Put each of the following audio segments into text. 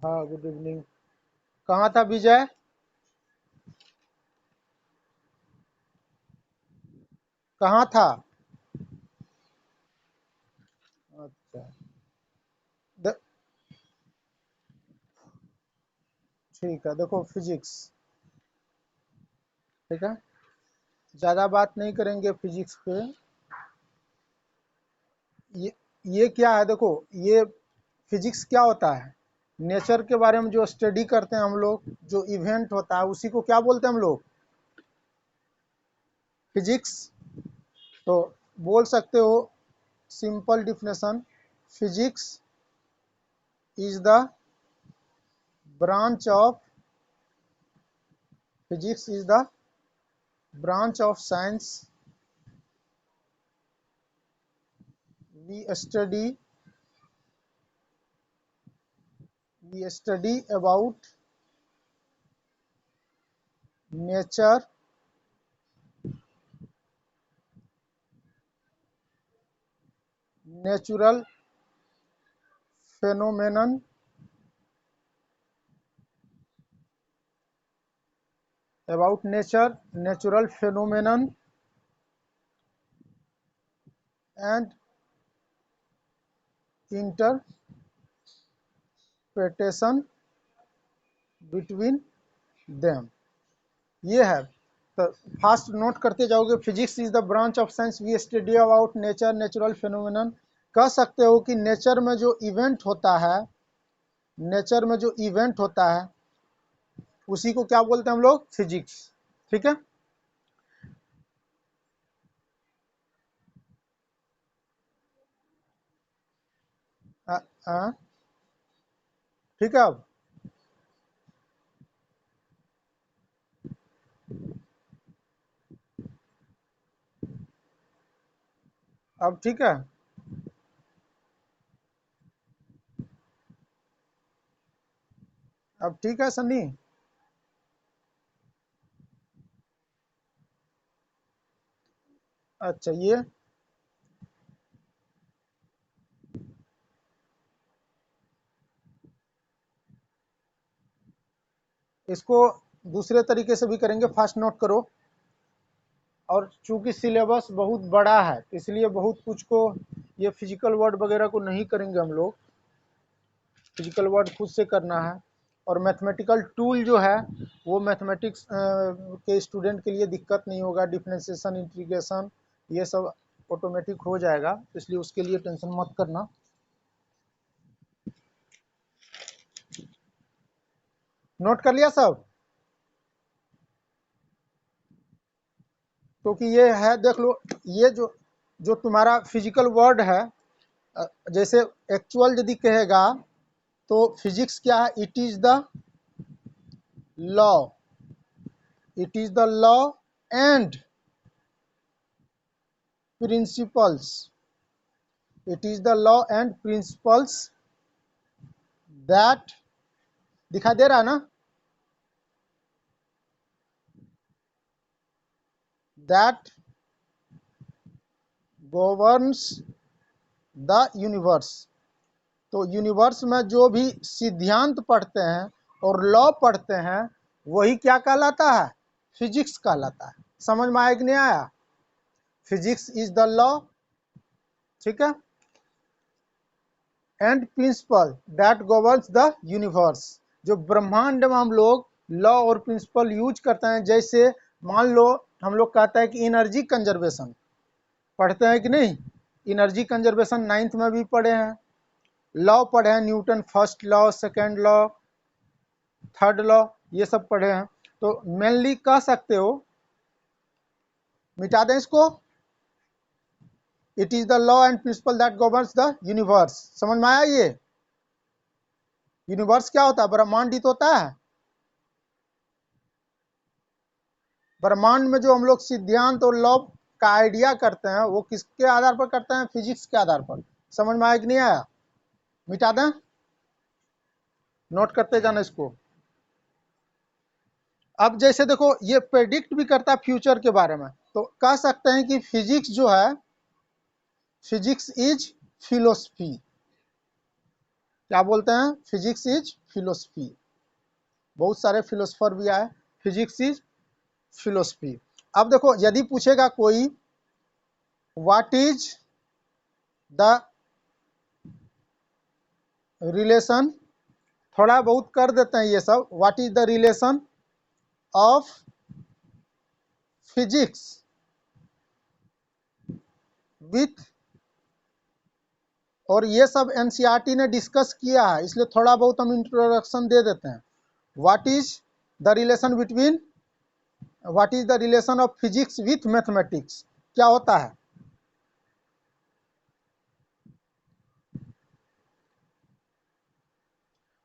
हाँ, good evening. कहाँ था विजय? कहाँ था? अच्छा। द- ठीक है, देखो फिजिक्स। ठीक है, ज़्यादा बात नहीं करेंगे फिजिक्स पे। ये ये क्या है, देखो। ये फिजिक्स क्या होता है? नेचर के बारे में जो स्टडी करते हैं हम लोग, जो इवेंट होता है उसी को क्या बोलते हैं हम लोग? फिजिक्स। तो बोल सकते हो, simple definition, physics is the branch of physics is the branch of science we study we study about nature, natural phenomenon, about nature, natural phenomenon, and interpretation between them। ये है। तो फास्ट नोट करते जाओगे। Physics is the branch of science we study about nature, natural phenomenon. कह सकते हो कि nature में जो इवेंट होता है, नेचर में जो इवेंट होता है उसी को क्या बोलते हैं हम लोग? फिजिक्स। ठीक है। आ, आ, ठीक है। अब ठीक है। अब ठीक है सनी। अच्छा, ये इसको दूसरे तरीके से भी करेंगे, फास्ट नोट करो। और चूंकि सिलेबस बहुत बड़ा है इसलिए बहुत कुछ को, ये फिजिकल वर्ड वगैरह को नहीं करेंगे हम लोग। फिजिकल वर्ड खुद से करना है। और मैथमेटिकल टूल जो है वो मैथमेटिक्स के स्टूडेंट के लिए दिक्कत नहीं होगा। डिफरेंशिएशन, इंटीग्रेशन, ये सब ऑटोमेटिक हो जाएगा, इसलिए उसके लिए टेंशन मत करना। नोट कर लिया सब? क्योंकि ये है, देख लो। ये जो जो तुम्हारा फिजिकल वर्ड है, जैसे एक्चुअल यदि कहेगा तो फिजिक्स क्या है? It is the law, it is the law and principles, it is the law and principles that, दिखा दे रहा है ना? That governs the universe. तो यूनिवर्स में जो भी सिद्धांत पढ़ते हैं और लॉ पढ़ते हैं वही क्या कहलाता है? फिजिक्स कहलाता है। समझ में आया कि नहीं आया? फिजिक्स इज द लॉ, ठीक है, and principal that governs the universe. जो ब्रह्मांड में हम लोग लॉ और प्रिंसिपल यूज करते हैं, जैसे मान लो हम लोग कहते हैं कि एनर्जी कंजर्वेशन पढ़ते हैं कि नहीं? एनर्जी कंजर्वेशन नाइन्थ में भी पढ़े हैं। लॉ पढ़े हैं, Newton first law, second law, third law, ये सब पढ़े हैं। तो मेनली कह सकते हो, मिटा दें इसको, it is the law and principal that governs the universe. समझ में आया? ये यूनिवर्स क्या होता है? ब्रह्मांड ही तो होता है। ब्रह्मांड में जो हम लोग सिद्धांत और लॉ का आइडिया करते हैं वो किसके आधार पर करते हैं? फिजिक्स के आधार पर। समझ में आया कि नहीं आया? मिटा दें? नोट करते जाना इसको। अब जैसे देखो, ये प्रेडिक्ट भी करता है फ्यूचर के बारे में। तो कह सकते हैं कि फिजिक्स जो है, फिजिक्स इज फिलोसफी। क्या बोलते हैं? Physics is philosophy. बहुत सारे फिलोसफर भी आए, फिजिक्स इज फिलोसफी। अब देखो यदि पूछेगा कोई व्हाट इज द रिलेशन, थोड़ा बहुत कर देते हैं ये सब, what is the relation of physics with, और ये सब एनसीईआरटी ने डिस्कस किया है, इसलिए थोड़ा बहुत हम इंट्रोडक्शन दे देते हैं। What is the relation between, what is the relation of physics with mathematics, क्या होता है?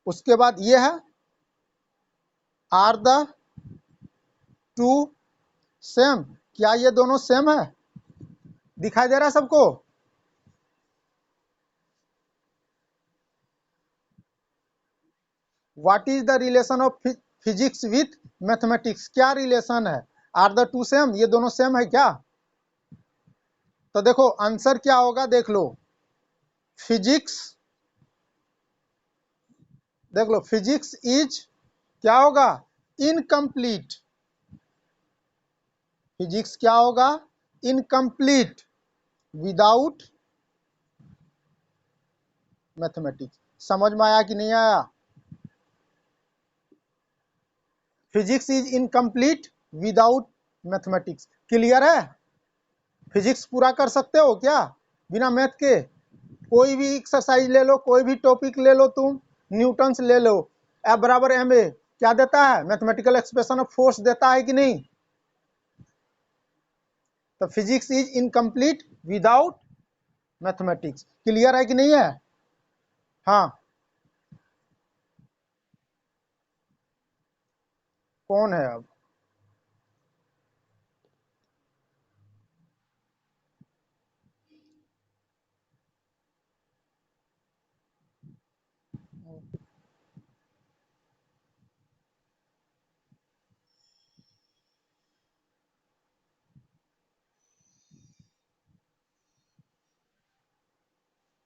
उसके बाद ये है आर द टू सेम, क्या ये दोनों सेम है? दिखाई दे रहा है सबको? What is the relation of physics with mathematics, क्या रिलेशन है? आर द टू सेम, ये दोनों सेम है क्या? तो देखो आंसर क्या होगा, देख लो। फिजिक्स, देख लो, फिजिक्स इज क्या होगा? इनकम्प्लीट। फिजिक्स क्या होगा? Incomplete without mathematics. समझ में आया कि नहीं आया? Physics is incomplete without mathematics. Clear है? फिजिक्स पूरा कर सकते हो क्या बिना मैथ के? कोई भी एक्सरसाइज ले लो, कोई भी टॉपिक ले लो, तुम न्यूटन्स ले लो, F बराबर ma क्या देता है? मैथमेटिकल एक्सप्रेशन ऑफ फोर्स देता है कि नहीं? तो physics is incomplete without mathematics. Clear है कि नहीं है? हाँ, कौन है अब?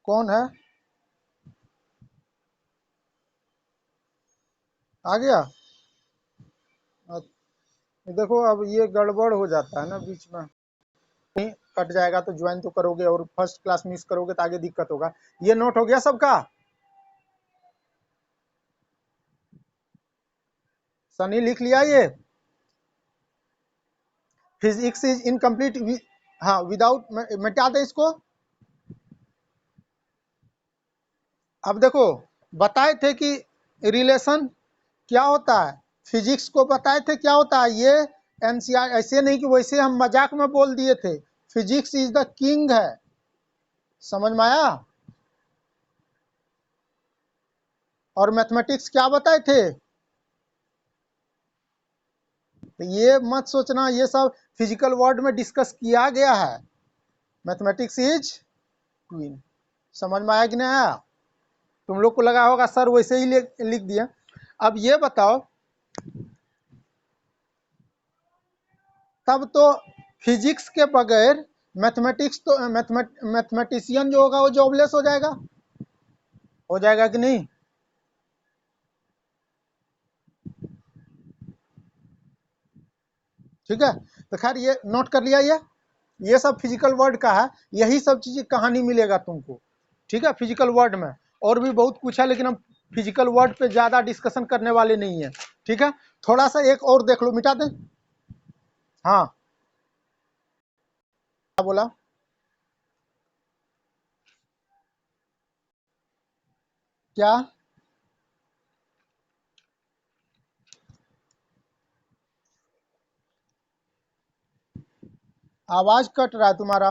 कौन है? आ गया? देखो अब ये गड़बड़ हो जाता है ना बीच में, नहीं कट जाएगा तो ज्वाइन तो करोगे, और फर्स्ट क्लास मिस करोगे तो आगे दिक्कत होगा। ये नोट हो गया सबका? सनी लिख लिया ये? फिजिक्स इज इनकम्प्लीट, हाँ विदाउट, मिटा दे इसको। अब देखो बताए थे कि रिलेशन क्या होता है, फिजिक्स को बताए थे क्या होता है ये। एनसीईआर ऐसे नहीं कि वैसे हम मजाक में बोल दिए थे, फिजिक्स इज द किंग है। समझ में आया? और मैथमेटिक्स क्या बताए थे? तो ये मत सोचना ये सब फिजिकल वर्ड में डिस्कस किया गया है। Mathematics is queen. समझ में आया कि नहीं आया? तुम लोग को लगा होगा सर वैसे ही लिख दिया। अब ये बताओ, तब तो फिजिक्स के बगैर मैथमेटिक्स तो मैथमेटिशियन जो होगा वो जॉबलेस हो जाएगा कि नहीं? ठीक है, तो खैर ये नोट कर लिया। ये सब फिजिकल वर्ड का है, यही सब चीज़ कहानी मिलेगा तुमको। ठीक है, फिजिकल वर्ड में और भी बहुत कुछ है, लेकिन हम फिजिकल वर्ड पे ज़्यादा डिस्कशन करने वाले नहीं है। ठीक है, थोड़ा सा एक और देख लो, मिटा दें। हाँ, क्या बोला? क्या? आवाज कट रहा है तुम्हारा।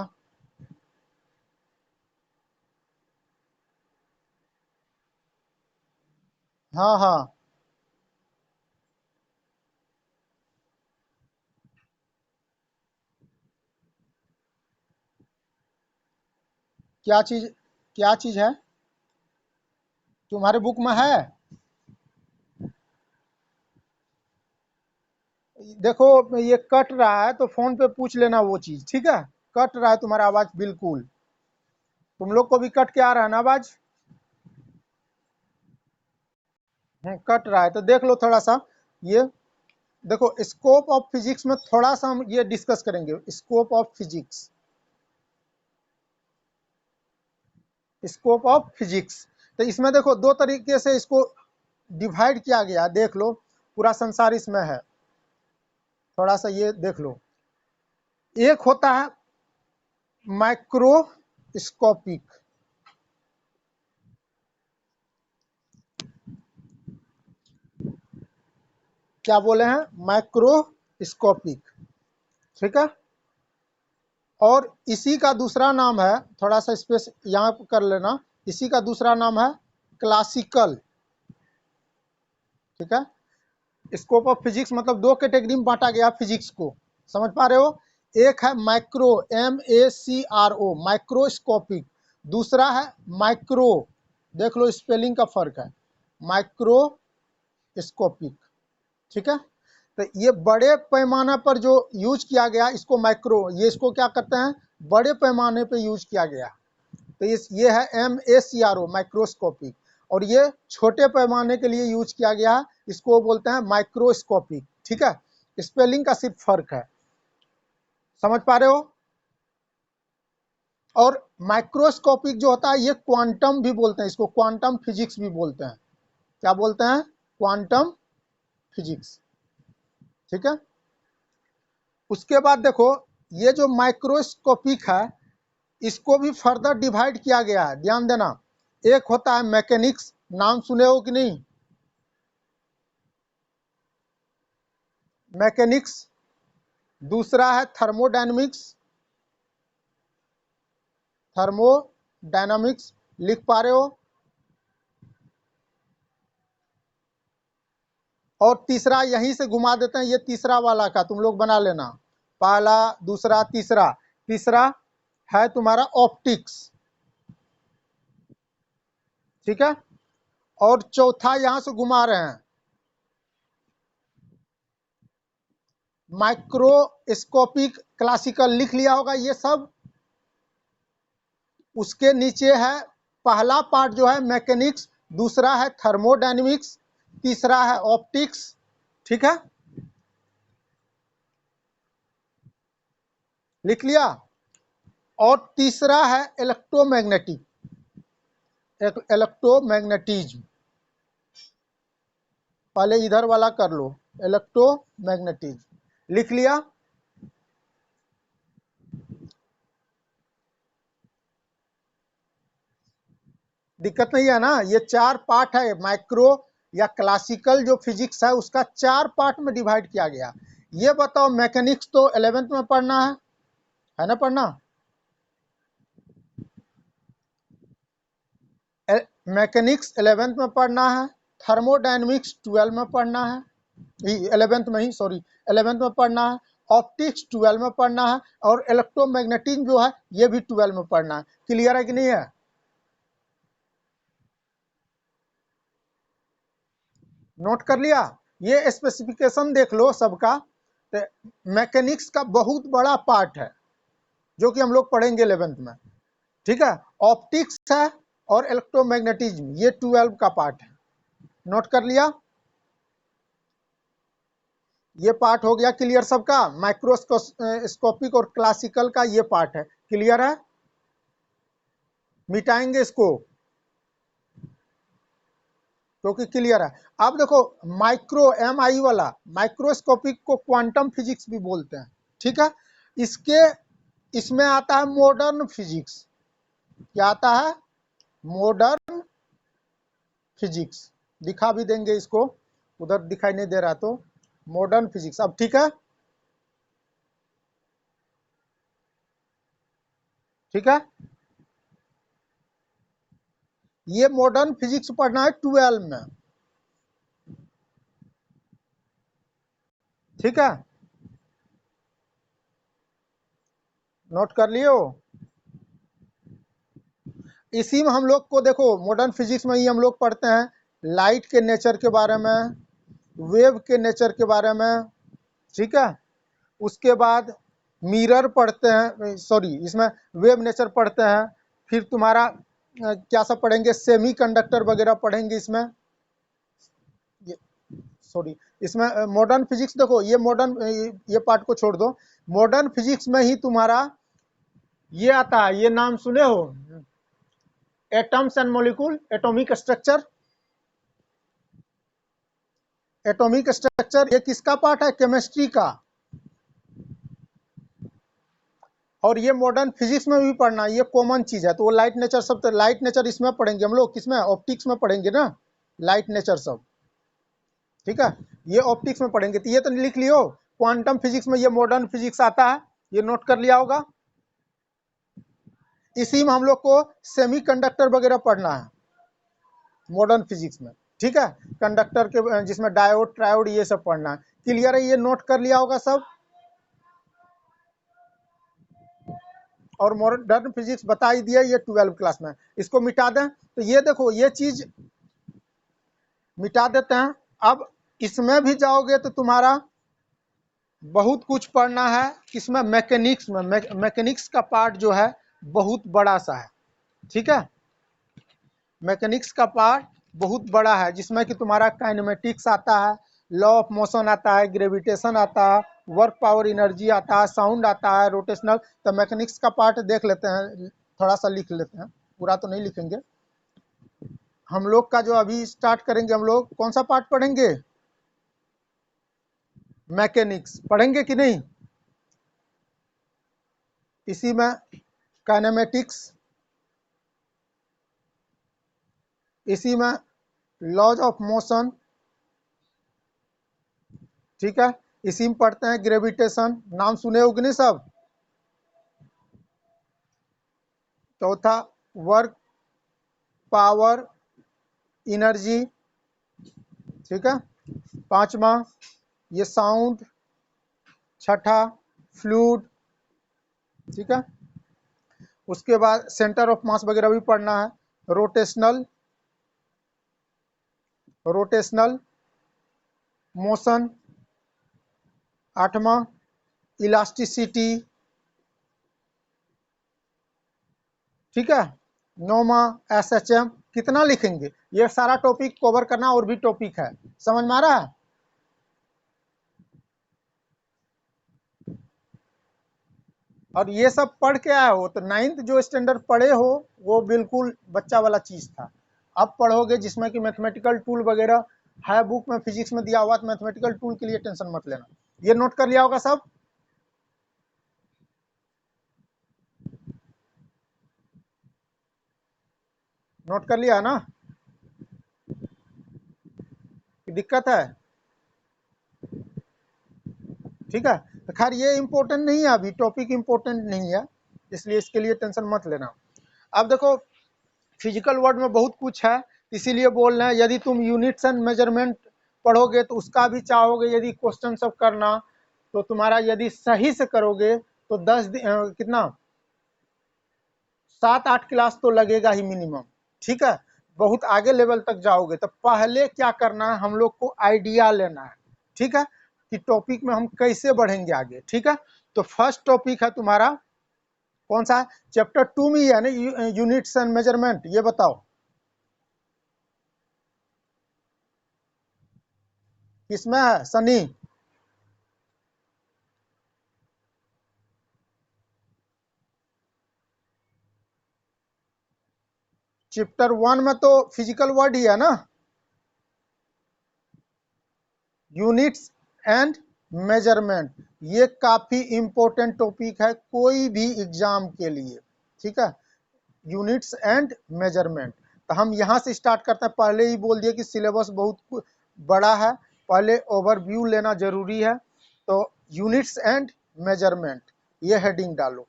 हाँ हाँ, क्या चीज? क्या चीज है? तुम्हारे बुक में है? देखो ये कट रहा है तो फोन पे पूछ लेना वो चीज, ठीक है? कट रहा है तुम्हारा आवाज बिल्कुल। तुम लोग को भी कट के आ रहा है ना आवाज? कट रहा है तो देख लो थोड़ा सा। ये देखो स्कोप ऑफ फिजिक्स में थोड़ा सा हम ये डिस्कस करेंगे, scope of physics, scope of physics. तो इसमें देखो दो तरीके से इसको डिवाइड किया गया, देख लो पूरा संसार इसमें है, थोड़ा सा ये देख लो। एक होता है माइक्रोस्कोपिक, क्या बोले हैं, माइक्रोस्कोपिक, ठीक है। और इसी का दूसरा नाम है, थोड़ा सा स्पेस यहाँ कर लेना, इसी का दूसरा नाम है क्लासिकल, ठीक है। स्कोप ऑफ फिजिक्स मतलब दो कैटेगरी में बांटा गया फिजिक्स को, समझ पा रहे हो। एक है माइक्रो, MACRO, माइक्रोस्कोपिक, दूसरा है माइक्रो, देख लो स्पेलिंग का फर्क है, माइक्रोस्कोपिक, ठीक है। तो ये बड़े पैमाने पर जो यूज किया गया इसको माइक्रो, ये इसको क्या करते हैं, बड़े पैमाने पर यूज किया गया, तो ये है MACRO, माइक्रोस्कोपिक। और ये छोटे पैमाने के लिए यूज किया गया, इसको बोलते हैं माइक्रोस्कोपिक, ठीक है। स्पेलिंग का सिर्फ फर्क है, समझ पा रहे हो। और माइक्रोस्कोपिक जो होता है ये क्वांटम भी बोलते हैं, इसको क्वांटम फिजिक्स भी बोलते हैं, क्या बोलते हैं, क्वांटम फिजिक्स, ठीक है। उसके बाद देखो ये जो माइक्रोस्कोपिक है इसको भी फर्दर डिवाइड किया गया है, ध्यान देना। एक होता है मैकेनिक्स, नाम सुने हो कि नहीं, मैकेनिक्स। दूसरा है थर्मोडायनामिक्स, थर्मोडायनामिक्स, लिख पा रहे हो। और तीसरा यहीं से घुमा देते हैं, ये तीसरा वाला का तुम लोग बना लेना, पहला दूसरा तीसरा, तीसरा है तुम्हारा ऑप्टिक्स, ठीक है। और चौथा यहां से घुमा रहे हैं माइक्रोस्कोपिक क्लासिकल, लिख लिया होगा ये सब। उसके नीचे है पहला पार्ट जो है मैकेनिक्स, दूसरा है थर्मोडायनेमिक्स, तीसरा है ऑप्टिक्स, ठीक है, लिख लिया। और तीसरा है इलेक्ट्रोमैग्नेटिक, इलेक्ट्रोमैग्नेटिज्म, पहले इधर वाला कर लो, इलेक्ट्रोमैग्नेटिज्म, लिख लिया। दिक्कत नहीं है ना, ये चार पार्ट है, माइक्रो या क्लासिकल जो फिजिक्स है उसका चार पार्ट में डिवाइड किया गया। ये बताओ मैकेनिक्स तो 11th में पढ़ना है ना, पढ़ना, मैकेनिक्स 11th में पढ़ना है, थर्मोडायनेमिक्स 12 में पढ़ना है, 11th में ही, सॉरी 11th में पढ़ना है, ऑप्टिक्स 12 में पढ़ना है, और इलेक्ट्रोमैग्नेटिज्म जो है ये भी 12 में पढ़ना है। क्लियर है कि नहीं है, नोट कर लिया। ये स्पेसिफिकेशन देख लो सबका। तो मैकेनिक्स का बहुत बड़ा पार्ट है जो कि हम लोग पढ़ेंगे 11th में, ठीक है। ऑप्टिक्स है और इलेक्ट्रोमैग्नेटिज्म ये 12 का पार्ट है, नोट कर लिया। ये पार्ट हो गया क्लियर सबका, माइक्रोस्कोपिक और क्लासिकल का ये पार्ट है, क्लियर है, मिटाएंगे इसको क्योंकि क्लियर है। अब देखो माइक्रो, MI वाला, माइक्रोस्कोपिक को क्वांटम फिजिक्स भी बोलते हैं, ठीक है। इसके इसमें आता है मॉडर्न फिजिक्स, क्या आता है, मॉडर्न फिजिक्स, दिखा भी देंगे इसको, उधर दिखाई नहीं दे रहा तो मॉडर्न फिजिक्स, अब ठीक है, ठीक है। ये मॉडर्न फिजिक्स पढ़ना है 12 में, ठीक है, नोट कर लियो। इसी में हम लोग को देखो मॉडर्न फिजिक्स में ही हम लोग पढ़ते हैं लाइट के नेचर के बारे में, वेव के नेचर के बारे में, ठीक है। उसके बाद मिरर पढ़ते हैं, सॉरी इसमें वेव नेचर पढ़ते हैं। फिर तुम्हारा क्या सब पढ़ेंगे, सेमीकंडक्टर वगैरह पढ़ेंगे इसमें, सॉरी, इसमें मॉडर्न फिजिक्स देखो, ये मॉडर्न, ये पार्ट को छोड़ दो, मॉडर्न फिजिक्स में ही तुम्हारा ये आता है, ये नाम सुने हो, atoms and molecule, atomic structure. Atomic structure ये किसका पार्ट है? केमिस्ट्री का। और ये मॉडर्न फिजिक्स में भी पढ़ना, ये कॉमन चीज है। तो वो लाइट नेचर सब, तो लाइट नेचर इसमें पढ़ेंगे हम लोग, किसमें? ऑप्टिक्स में पढ़ेंगे ना, लाइट नेचर सब, ठीक है, ये ऑप्टिक्स में पढ़ेंगे। तो ये तो लिख लियो, क्वांटम फिजिक्स में ये मॉडर्न फिजिक्स आता है, ये नोट कर लिया होगा। इसी में हम लोग को सेमीकंडक्टर वगैरह पढ़ना है मॉडर्न फिजिक्स में, ठीक है, कंडक्टर के जिसमें डायोड ट्रायोड ये सब पढ़ना है। क्लियर है? ये नोट कर लिया होगा सब। और मॉडर्न फिजिक्स बता ही दिया, ये 12 क्लास में। इसको मिटा दें, तो ये देखो, ये चीज मिटा देते हैं। अब इसमें भी जाओगे तो तुम्हारा बहुत कुछ पढ़ना है। किसमें? मैकेनिक्स में। मैकेनिक्स का पार्ट जो है बहुत बड़ा सा है, ठीक है, मैकेनिक्स का पार्ट बहुत बड़ा है, जिसमें कि तुम्हारा काइनेमेटिक्स आता है, लॉ ऑफ मोशन आता है, ग्रेविटेशन आता है, वर्क पावर एनर्जी आता है, साउंड आता है, रोटेशनल। तो मैकेनिक्स का पार्ट देख लेते हैं, थोड़ा सा लिख लेते हैं, पूरा तो नहीं लिखेंगे। हम लोग का जो अभी स्टार्ट करेंगे, हम लोग कौन सा पार्ट पढ़ेंगे? मैकेनिक्स पढ़ेंगे कि नहीं? इसी में काइनेमेटिक्स, इसी में लॉज ऑफ मोशन, ठीक है, इसी में पढ़ते हैं ग्रेविटेशन, नाम सुने हो कि नहीं सब। चौथा वर्क पावर एनर्जी, ठीक है, पांचवा ये साउंड, छठा फ्लूइड, ठीक है। उसके बाद सेंटर ऑफ मास वगैरह भी पढ़ना है, रोटेशनल, रोटेशनल मोशन, आठवां इलास्टिसिटी, ठीक है, नौवां एसएचएम। कितना लिखेंगे? ये सारा टॉपिक कवर करना, और भी टॉपिक है, समझ में आ रहा है? और ये सब पढ़ के आए हो, तो 9th जो स्टैंडर्ड पढ़े हो वो बिल्कुल बच्चा वाला चीज था। अब पढ़ोगे जिसमें कि मैथमेटिकल टूल वगैरह है, बुक में फिजिक्स में दिया हुआ, तो मैथमेटिकल टूल के लिए टेंशन मत लेना। ये नोट कर लिया होगा सब। नोट कर लिया है ना? दिक्कत है? ठीक है, तो खैर ये इंपॉर्टेंट नहीं है, अभी टॉपिक इंपॉर्टेंट नहीं है, इसलिए इसके लिए टेंशन मत लेना। अब देखो, फिजिकल वर्ड में बहुत कुछ है, इसीलिए बोल रहे हैं, यदि तुम यूनिट्स एंड मेजरमेंट पढ़ोगे तो उसका भी चाहोगे यदि क्वेश्चन सब करना, तो तुम्हारा यदि सही से करोगे तो 10 कितना 7-8 क्लास तो लगेगा ही मिनिमम, ठीक है, बहुत आगे लेवल तक जाओगे। तो पहले क्या करना है, हम लोग को आइडिया लेना है, ठीक है, कि टॉपिक में हम कैसे बढ़ेंगे आगे, ठीक है। तो फर्स्ट टॉपिक है तुम्हारा कौन सा है? चैप्टर 2 में ही है ना, यूनिट्स एंड मेजरमेंट। ये बताओ किसमें है सनी? चैप्टर 1 में तो फिजिकल वर्ड ही है ना, यूनिट्स एंड मेजरमेंट। ये काफी इंपॉर्टेंट टॉपिक है कोई भी एग्जाम के लिए, ठीक है, यूनिट्स एंड मेजरमेंट। तो हम यहाँ से स्टार्ट करते हैं, पहले ही बोल दिए कि सिलेबस बहुत बड़ा है, पहले ओवरव्यू लेना जरूरी है। तो यूनिट्स एंड मेजरमेंट ये हेडिंग डालो,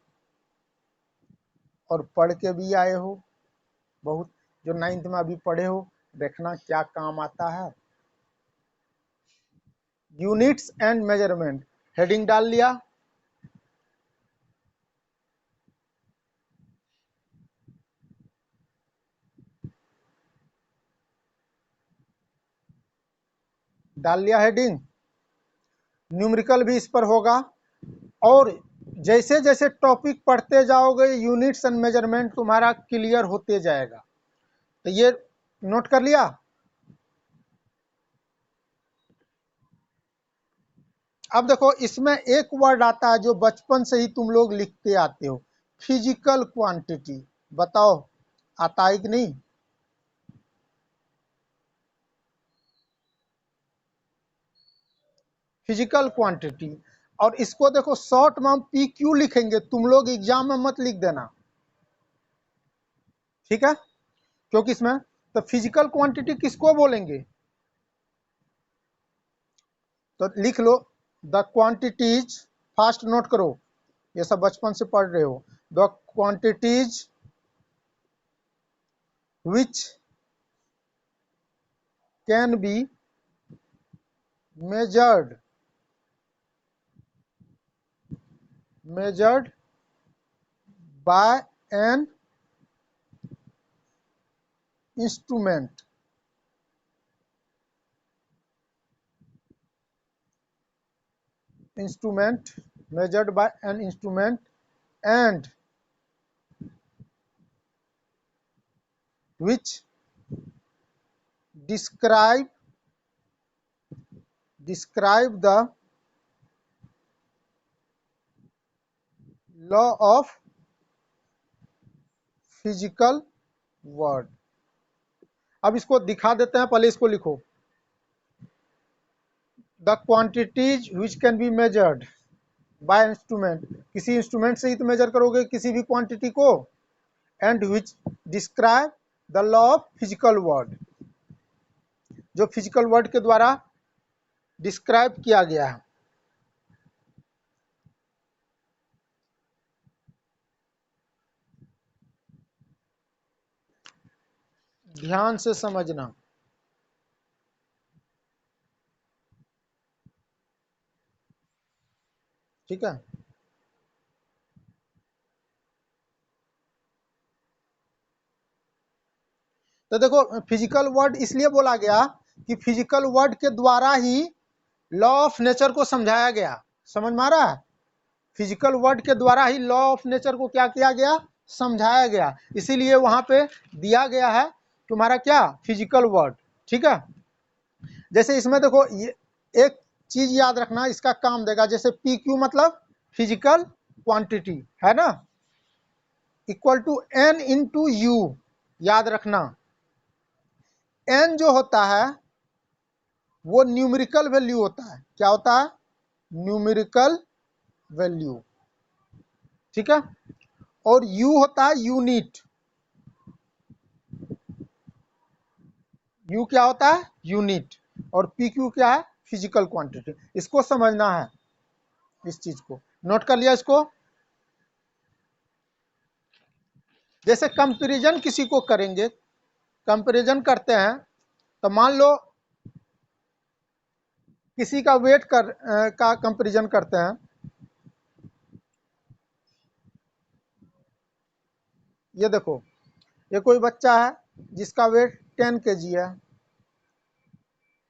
और पढ़ के भी आए हो बहुत, जो 9th में अभी पढ़े हो, देखना क्या काम आता है। यूनिट्स एंड मेजरमेंट हेडिंग डाल लिया। डाल लिया हेडिंग। न्यूमेरिकल भी इस पर होगा, और जैसे जैसे टॉपिक पढ़ते जाओगे यूनिट्स एंड मेजरमेंट तुम्हारा क्लियर होते जाएगा। तो ये नोट कर लिया। अब देखो इसमें एक वर्ड आता है जो बचपन से ही तुम लोग लिखते आते हो, फिजिकल क्वांटिटी। बताओ आता है कि नहीं? Physical quantity. और इसको देखो शॉर्ट में हम पी क्यू लिखेंगे, तुम लोग एग्जाम में मत लिख देना, ठीक है? क्योंकि इसमें तो फिजिकल क्वांटिटी किसको बोलेंगे? तो लिख लो द क्वांटिटीज, फास्ट नोट करो, ये सब बचपन से पढ़ रहे हो। The quantities which can be measured measured by an instrument measured by an instrument and which describe the law of physical world। अब इसको दिखा देते हैं, पहले इसको लिखो। The quantities which can be measured by instrument, किसी इंस्ट्रूमेंट से ही तो मेजर करोगे किसी भी क्वांटिटी को। And which describe the law of physical world, जो फिजिकल वर्ल्ड के द्वारा डिस्क्राइब किया गया है। ध्यान से समझना, ठीक है? तो देखो फिजिकल वर्ड इसलिए बोला गया कि फिजिकल वर्ड के द्वारा ही लॉ ऑफ नेचर को समझाया गया। समझ में आ रहा है? फिजिकल वर्ड के द्वारा ही लॉ ऑफ नेचर को क्या किया गया? समझाया गया। इसीलिए वहां पे दिया गया है तुम्हारा क्या? फिजिकल वर्ड, ठीक है? जैसे इसमें देखो ये एक चीज याद रखना, इसका काम देगा। जैसे पी क्यू मतलब फिजिकल क्वांटिटी है ना, equal to n into u. याद रखना एन जो होता है वो न्यूमेरिकल वैल्यू होता है। क्या होता है? न्यूमेरिकल वैल्यू, ठीक है? और यू होता है यूनिट। यू क्या होता है? यूनिट। और पी क्यू क्या है? Physical quantity. इसको समझना है, इस चीज को नोट कर लिया इसको। जैसे कंपैरिजन किसी को करेंगे, कंपैरिजन करते हैं तो मान लो किसी का वेट का कंपैरिजन करते हैं। ये देखो ये कोई बच्चा है जिसका वेट 10 kg है,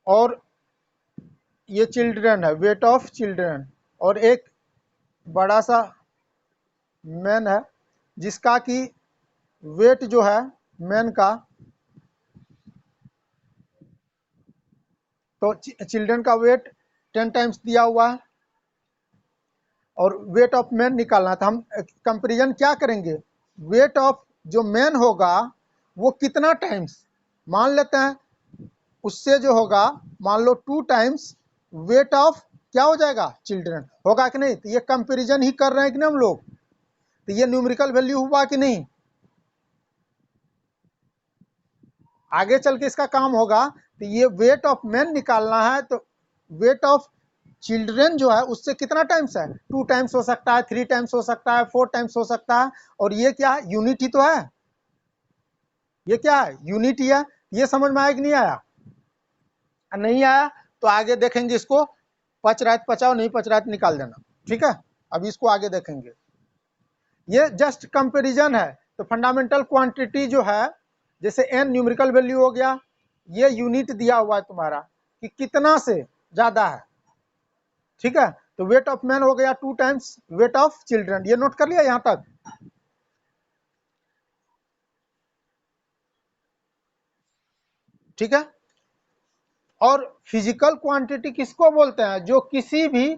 और ये चिल्ड्रन है, वेट ऑफ चिल्ड्रन। और एक बड़ा सा मैन है जिसका कि वेट जो है मैन का, तो चिल्ड्रन का वेट 10 टाइम्स दिया हुआ है और वेट ऑफ मैन निकालना था। हम कंपैरिजन क्या करेंगे? वेट ऑफ जो मैन होगा वो कितना टाइम्स, मान लेते हैं उससे जो होगा, मान लो 2 टाइम्स वेट ऑफ क्या हो जाएगा? चिल्ड्रन होगा कि नहीं? तो ये कंपैरिजन ही कर रहे हैं कि नहीं हम लोग? तो ये न्यूमेरिकल वैल्यू हुआ कि नहीं? आगे चल के इसका काम होगा। तो ये वेट ऑफ मैन निकालना है, तो वेट ऑफ चिल्ड्रन जो है उससे कितना टाइम्स है? 2 टाइम्स हो सकता है, 3 टाइम्स हो सकता है, 4 टाइम्स हो सकता है। और ये क्या है? यूनिट ही तो है। ये क्या है? यूनिट ही है। ये समझ में आया कि नहीं आया? नहीं आया तो आगे देखेंगे इसको। पच रहा है पचाओ, नहीं पच रहा है निकाल देना, ठीक है? अभी इसको आगे देखेंगे। ये जस्ट कंपैरिजन है। तो फंडामेंटल क्वांटिटी जो है, जैसे एन न्यूमेरिकल वैल्यू हो गया, ये यूनिट दिया हुआ है तुम्हारा कि कितना से ज्यादा है, ठीक है? तो वेट ऑफ मैन हो गया 2 टाइम्स वेट ऑफ चिल्ड्रन। ये नोट कर लिया यहां तक? ठीक है? और फिजिकल क्वांटिटी किसको बोलते हैं? जो किसी भी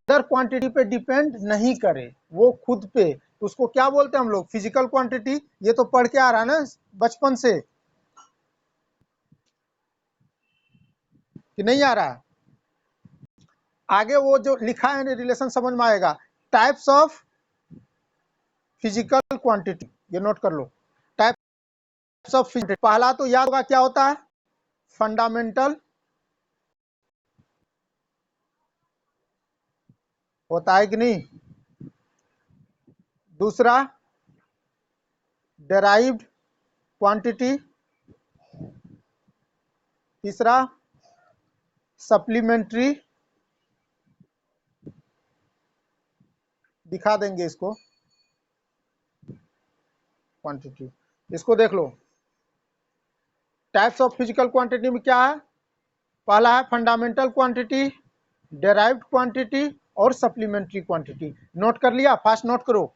अदर क्वांटिटी पे डिपेंड नहीं करे, वो खुद पे, तो उसको क्या बोलते हैं हम लोग? Physical quantity. ये तो पढ़ के आ रहा है ना बचपन से, कि नहीं आ रहा? आगे वो जो लिखा है रिलेशन समझ में आएगा। टाइप्स ऑफ फिजिकल क्वांटिटी, ये नोट कर लो। टाइप्स ऑफ फिजिकल, पहला तो याद होगा क्या होता है? फंडामेंटल होता है कि नहीं? दूसरा डेराइव्ड क्वांटिटी, तीसरा सप्लीमेंट्री, दिखा देंगे इसको क्वांटिटी, इसको देख लो। टाइप्स ऑफ फिजिकल क्वांटिटी में क्या है? पहला है फंडामेंटल क्वांटिटी, डेराइव्ड क्वांटिटी और सप्लीमेंट्री क्वांटिटी। नोट कर लिया? फास्ट नोट करो।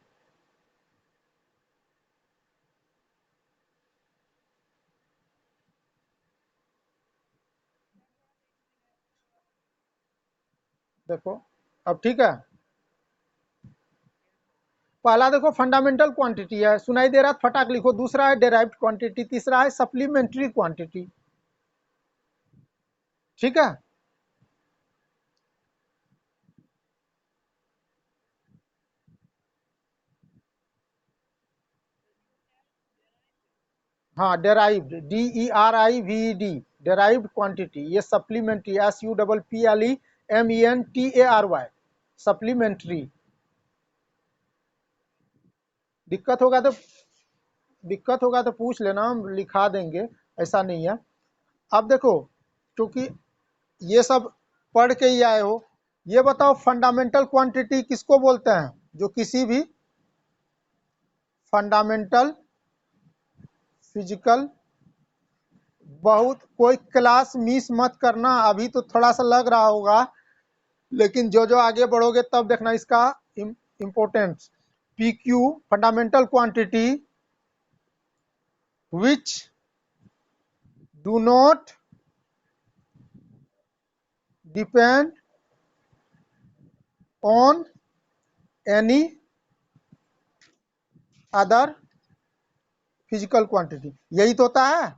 देखो अब ठीक है। पहला देखो फंडामेंटल क्वांटिटी है, सुनाई दे रहा है, फटाक लिखो। दूसरा है डेराइव्ड क्वांटिटी, तीसरा है सप्लीमेंट्री क्वांटिटी। ठीक है। हाँ, डेराइव्ड, DERIVED, डेराइव्ड क्वांटिटी। ये सप्लीमेंट्री, SUPPLEMENTARY, सप्लीमेंट्री। दिक्कत होगा तो पूछ लेना, हम लिखा देंगे, ऐसा नहीं है। अब देखो, क्योंकि ये सब पढ़ के ही आए हो, ये बताओ फंडामेंटल क्वांटिटी किसको बोलते हैं? जो किसी भी फंडामेंटल फिजिकल, बहुत कोई क्लास मिस मत करना, अभी तो थोड़ा सा लग रहा होगा, लेकिन जो जो आगे बढ़ोगे तब देखना इसका importance. PQ, fundamental quantity which do not depend on any other physical quantity. यही तो होता है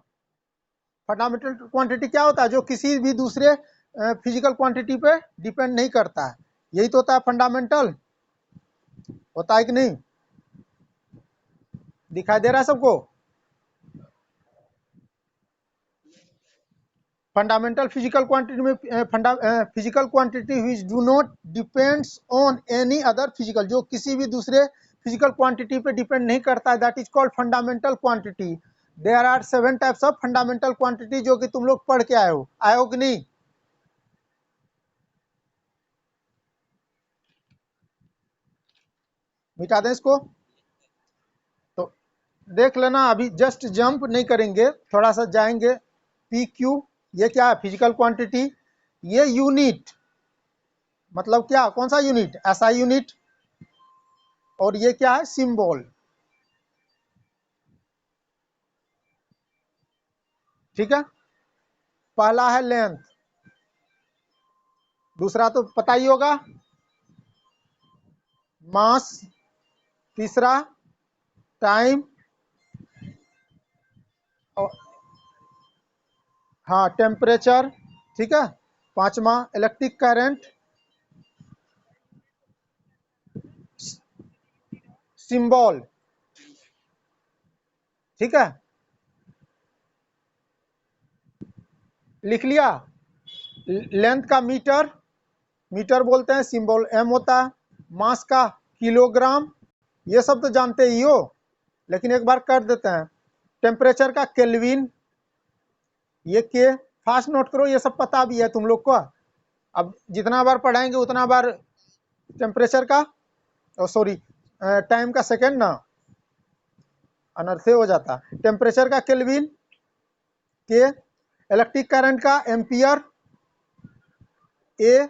फंडामेंटल क्वांटिटी। क्या होता है? जो किसी भी दूसरे फिजिकल क्वांटिटी पे डिपेंड नहीं करता है, यही तो होता है फंडामेंटल। होता है कि नहीं? दिखाई दे रहा है सबको? फंडामेंटल फिजिकल क्वांटिटी में physical quantity which do not depends on any other physical, जो किसी भी दूसरे फिजिकल क्वांटिटी पे डिपेंड नहीं करता है, that is called fundamental quantity. There are 7 types of fundamental quantity, जो कि तुम लोग पढ़ के आए हो कि नहीं? मिटा दें इसको? तो देख लेना, अभी जस्ट जंप नहीं करेंगे, थोड़ा सा जाएंगे। PQ, ये क्या है? Physical quantity. ये यूनिट मतलब क्या? कौन सा यूनिट? SI unit. और ये क्या है? सिंबल। ठीक है। पहला है लेंथ, दूसरा तो पता ही होगा, मास, तीसरा टाइम, और हाँ टेम्परेचर। ठीक है। पांचवा इलेक्ट्रिक करंट, सिंबल। ठीक है, लिख लिया? लेंथ का मीटर, मीटर बोलते हैं, सिंबल M होता है। मास का किलोग्राम, ये सब तो जानते ही हो, लेकिन एक बार कर देते हैं। टेम्परेचर का केल्विन, ये के, फास्ट नोट करो, ये सब पता भी है तुम लोग को। अब जितना बार पढ़ाएंगे उतना बार टेम्परेचर का, सॉरी टाइम का सेकंड ना अनर्थे हो जाता। टेम्परेचर का केल्विन के, इलेक्ट्रिक करंट का एम्पियर ए।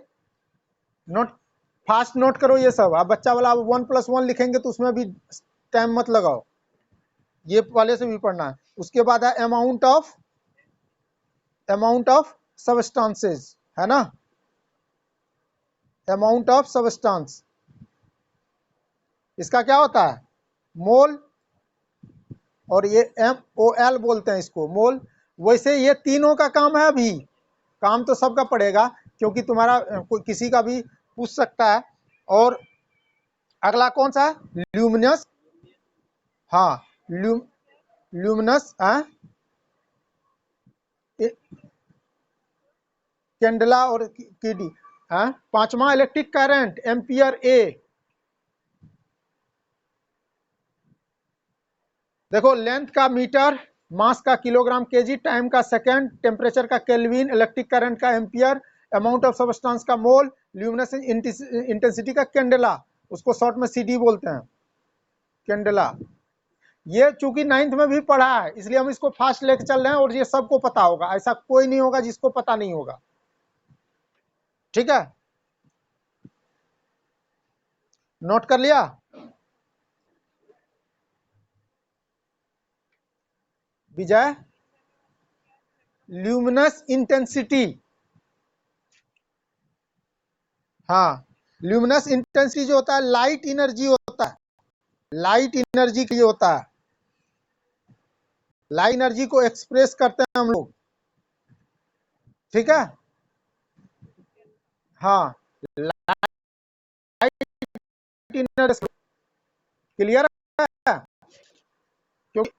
नोट, फास्ट नोट करो ये सब। अब बच्चा वाला 1+1 लिखेंगे तो उसमें भी टाइम मत लगाओ, ये वाले से भी पढ़ना है। उसके बाद है अमाउंट ऑफ सब्सटेंसेस, है ना? अमाउंट ऑफ सब्सटेंस, इसका क्या होता है मोल, और ये MOL बोलते हैं इसको मोल। वैसे ये तीनों का काम है, अभी काम तो सबका पड़ेगा क्योंकि तुम्हारा कोई किसी का भी पूछ सकता है। और अगला कौन सा है ल्यूमिनस, हाँ ल्यूमिनस कैंडला और KD। पांचवा इलेक्ट्रिक करंट एम्पियर ए। देखो लेंथ का मीटर, मास का किलोग्राम केजी, टाइम का सेकंड, टेम्परेचर का केल्विन, इलेक्ट्रिक करंट का एम्पियर, अमाउंट ऑफ सब्सटेंस का मोल, ल्यूमिनस इंटेंसिटी का कैंडेला, उसको शॉर्ट में CD बोलते हैं कैंडेला। ये चूंकि 9th में भी पढ़ा है इसलिए हम इसको फास्ट लेके चल रहे हैं, और ये सबको पता होगा, ऐसा कोई नहीं होगा जिसको पता नहीं होगा। ठीक है, नोट कर लिया। विजय, ल्यूमिनस इंटेंसिटी, हाँ ल्यूमिनस इंटेंसिटी जो होता है लाइट एनर्जी होता है, लाइट एनर्जी के लिए होता है, लाइट एनर्जी को एक्सप्रेस करते हैं हम लोग। ठीक है, हाँ लाइट एनर्जी क्लियर है। क्योंकि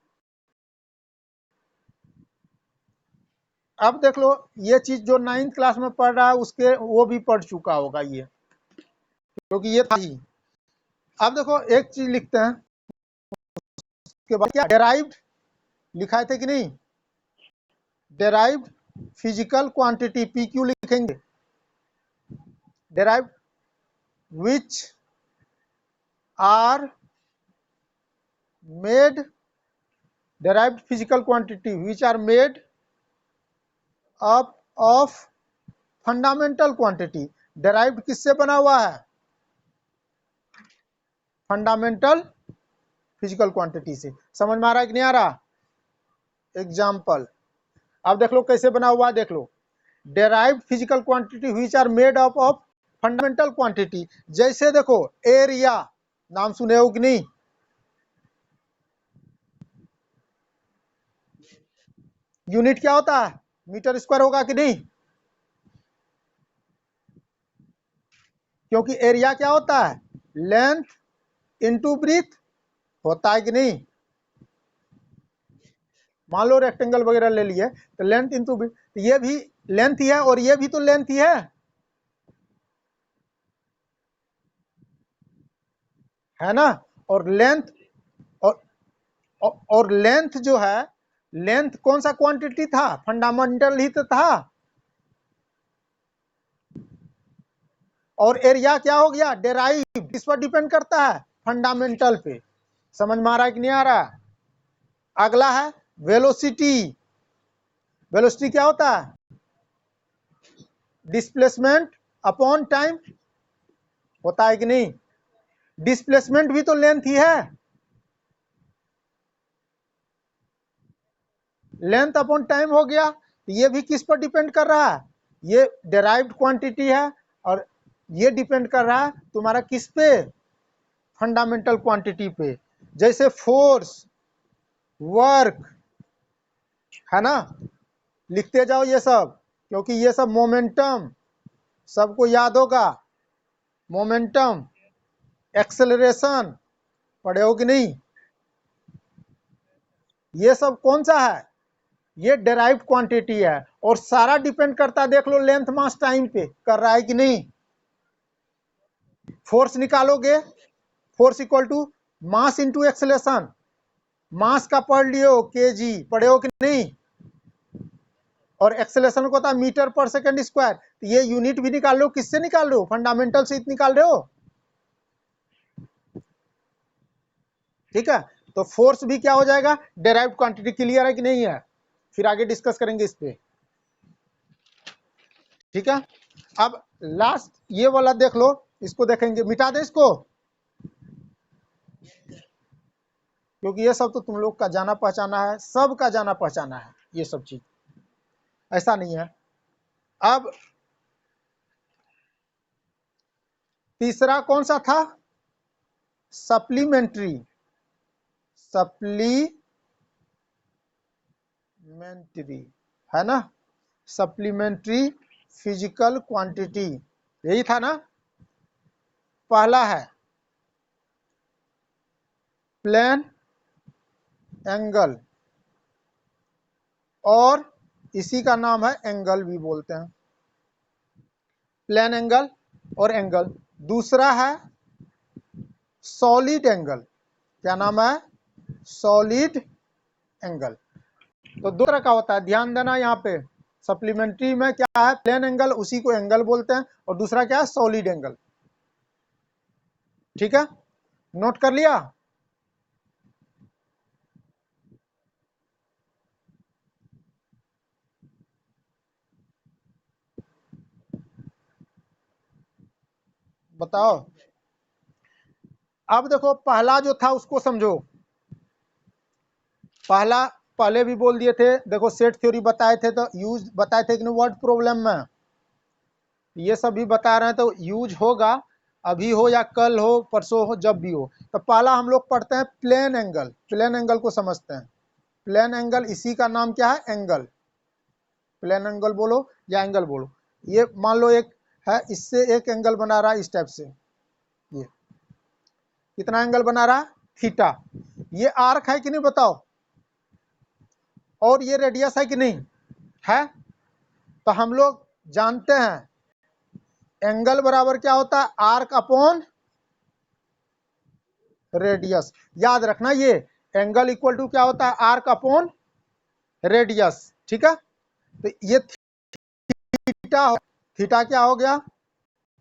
अब देख लो ये चीज जो 9th क्लास में पढ़ रहा है उसके वो भी पढ़ चुका होगा ये, क्योंकि ये था ही। अब देखो एक चीज लिखते हैं उसके बाद क्या डेराइव्ड लिखा थे कि नहीं, डेराइव्ड फिजिकल क्वांटिटी PQ लिखेंगे, derived which are made, derived physical quantity which are made up of fundamental quantity। derived किससे बना हुआ है फंडामेंटल फिजिकल क्वांटिटी से। समझ में आ रहा है कि नहीं आ रहा। एग्जाम्पल अब देख लो कैसे बना हुआ है, देख लो derived physical quantity which are made up of fundamental quantity। जैसे देखो एरिया, नाम सुने हो कि नहीं, यूनिट क्या होता है मीटर स्क्वायर होगा कि नहीं, क्योंकि एरिया क्या होता है लेंथ इनटू ब्रीथ होता है कि नहीं। मान लो रेक्टेंगल वगैरह ले लिए तो लेंथ इनटू ब्रीथ, तो ये भी लेंथ ही है और ये भी तो लेंथ ही है ना। और लेंथ और, और लेंथ जो है, लेंथ कौन सा क्वांटिटी था फंडामेंटल ही तो था, और एरिया क्या हो गया डेराइव, किस पर डिपेंड करता है फंडामेंटल पे। समझ में आ रहा है कि नहीं आ रहा। अगला है वेलोसिटी, वेलोसिटी क्या होता है डिस्प्लेसमेंट अपॉन टाइम होता है कि नहीं, डिस्प्लेसमेंट भी तो लेंथ ही है, लेंथ अपॉन टाइम हो गया, तो ये भी किस पर डिपेंड कर रहा है, ये डेराइव्ड क्वांटिटी है, और ये डिपेंड कर रहा है तुम्हारा किस पे फंडामेंटल क्वांटिटी पे। जैसे फोर्स, वर्क, है ना, लिखते जाओ ये सब, क्योंकि ये सब मोमेंटम सबको याद होगा, मोमेंटम, एक्सेलरेशन पढ़े हो कि नहीं, ये सब कौन सा है ये डेराइव्ड क्वांटिटी है, और सारा डिपेंड करता है देख लो लेंथ मास टाइम पे कर रहा है कि नहीं। फोर्स निकालोगे, force equal to mass into acceleration, mass का पढ़ लियो केजी पढ़े हो कि नहीं, और एक्सेलरेशन को होता है मीटर पर सेकंड स्क्वायर, तो ये यूनिट भी निकाल लो, किससे निकाल रहे हो फंडामेंटल से निकाल रहे हो। ठीक है, तो फोर्स भी क्या हो जाएगा डेराइव्ड क्वांटिटी। क्लियर है कि नहीं है, फिर आगे डिस्कस करेंगे इस पे। ठीक है, अब लास्ट ये वाला देख लो, इसको देखेंगे, मिटा दे इसको, क्योंकि ये सब तो तुम लोग का जाना पहचाना है, सब का जाना पहचाना है ये सब चीज, ऐसा नहीं है। अब तीसरा कौन सा था? सप्लीमेंट्री, सप्लीमेंट्री है ना, सप्लीमेंट्री फिजिकल क्वांटिटी, यही था ना। पहला है प्लेन एंगल, और इसी का नाम है एंगल भी बोलते हैं, प्लेन एंगल और एंगल। दूसरा है सॉलिड एंगल, क्या नाम है? Solid angle. तो दो तरह का होता है, ध्यान देना यहाँ पे। सप्लीमेंट्री में क्या है? प्लेन एंगल, उसी को एंगल बोलते हैं, और दूसरा क्या है? Solid angle. ठीक है, नोट कर लिया? बताओ। अब देखो पहला जो था उसको समझो। पहला पहले भी बोल दिए थे, देखो सेट थ्योरी बताए थे, तो यूज बताए थे कि नहीं वर्ड प्रॉब्लम में, ये सब भी बता रहे हैं, तो यूज होगा, अभी हो या कल हो परसों हो, जब भी हो। तो पहला हम लोग पढ़ते हैं प्लेन एंगल, प्लेन एंगल को समझते हैं। प्लेन एंगल, इसी का नाम क्या है? एंगल। प्लेन एंगल बोलो या एंगल बोलो। ये मान लो एक है, इससे एक एंगल बना रहा है इस टाइप से, ये कितना एंगल बना रहा है? थीटा। ये आर्क है कि नहीं बताओ? और ये रेडियस है कि नहीं है? तो हम लोग जानते हैं एंगल बराबर क्या होता है? Arc upon radius. याद रखना, ये एंगल इक्वल टू क्या होता है? Arc upon radius. ठीक है, तो ये थीटा, थीटा क्या हो गया?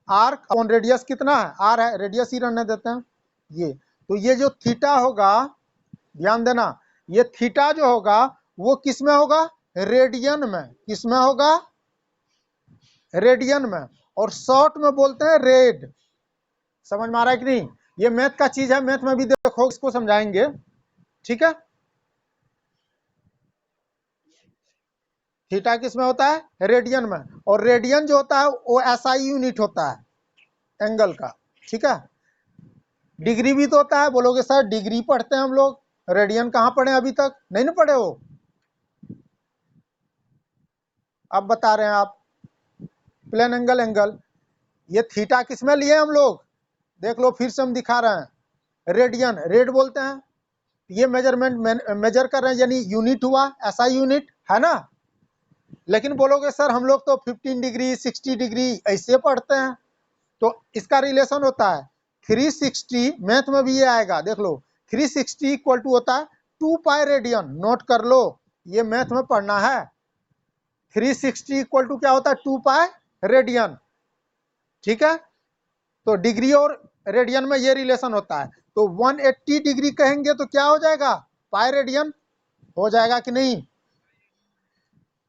Arc upon radius. कितना है? आर है, रेडियस ही रहने देते हैं ये। तो ये जो थीटा होगा, ध्यान देना, ये थीटा जो होगा वो किस में होगा? रेडियन में। किस में होगा? रेडियन में। और शॉर्ट में बोलते हैं रेड। समझ में आ रहा है कि नहीं? ये मैथ का चीज है, मैथ में भी देखो, इसको समझाएंगे। ठीक है, थीटा किस में होता है? रेडियन में। और रेडियन जो होता है वो एसआई यूनिट होता है एंगल का। ठीक है, डिग्री भी तो होता है, बोलोगे सर डिग्री पढ़ते हैं हम लोग, रेडियन कहाँ पढ़े? अभी तक नहीं ना पढ़े हो? अब बता रहे हैं आप, प्लेन एंगल, एंगल, ये थीटा किस में लिए हम लोग? देख लो, फिर से हम दिखा रहे हैं, रेडियन, रेड बोलते हैं। ये मेजरमेंट मेजर कर रहे हैं, यानी यूनिट हुआ, ऐसा यूनिट है ना। लेकिन बोलोगे सर हम लोग तो 15 डिग्री 60 डिग्री ऐसे पढ़ते हैं, तो इसका रिलेशन होता है 360, मैथ में भी ये आएगा, देख लो, 360 इक्वल टू होता है 2 पाई रेडियन। नोट कर लो, ये मैथ में पढ़ना है। 360 इक्वल टू क्या होता है? 2 पाई रेडियन। ठीक है, तो डिग्री और रेडियन में ये रिलेशन होता है। तो 180 डिग्री कहेंगे तो क्या हो जाएगा? पाई रेडियन हो जाएगा कि नहीं?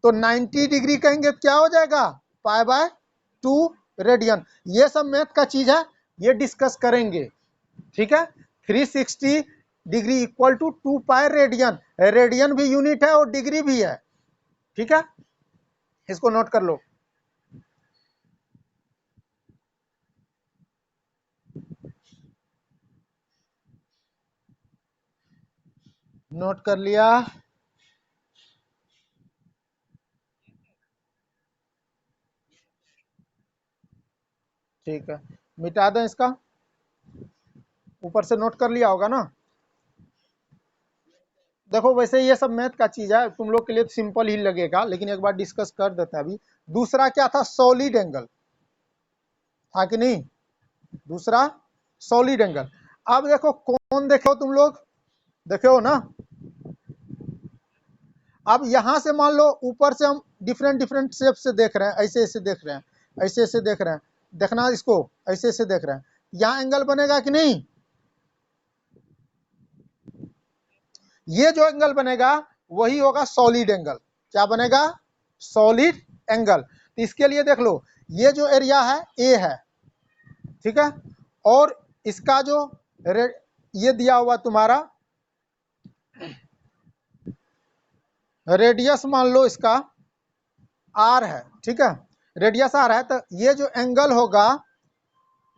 तो 90 डिग्री कहेंगे तो क्या हो जाएगा? Pi by 2 radian. ये सब मैथ का चीज है, ये डिस्कस करेंगे। ठीक है, 360 degree equal to 2 pi radian, radian भी यूनिट है और डिग्री भी है। ठीक है, इसको नोट कर लो। नोट कर लिया? ठीक है, मिटा दें इसका, ऊपर से नोट कर लिया होगा ना। देखो वैसे ये सब मैथ का चीज है, तुम लोग के लिए तो सिंपल ही लगेगा, लेकिन एक बार डिस्कस कर देते हैं अभी। दूसरा क्या था? सॉलिड एंगल था कि नहीं? दूसरा सॉलिड एंगल। अब देखो कौन देखे हो तुम लोग? देखे हो ना? अब यहां से मान लो ऊपर से हम डिफरेंट डिफरेंट शेप से देख रहे हैं, ऐसे ऐसे देख रहे हैं, ऐसे ऐसे देख रहे हैं, देखना इसको, ऐसे ऐसे देख रहे हैं, यहां एंगल बनेगा कि नहीं? ये जो एंगल बनेगा वही होगा सॉलिड एंगल। क्या बनेगा? Solid angle. तो इसके लिए देख लो, ये जो एरिया है ए है, ठीक है, और इसका जो ये दिया हुआ तुम्हारा रेडियस, मान लो इसका आर है, ठीक है, रेडियस आर है, तो ये जो एंगल होगा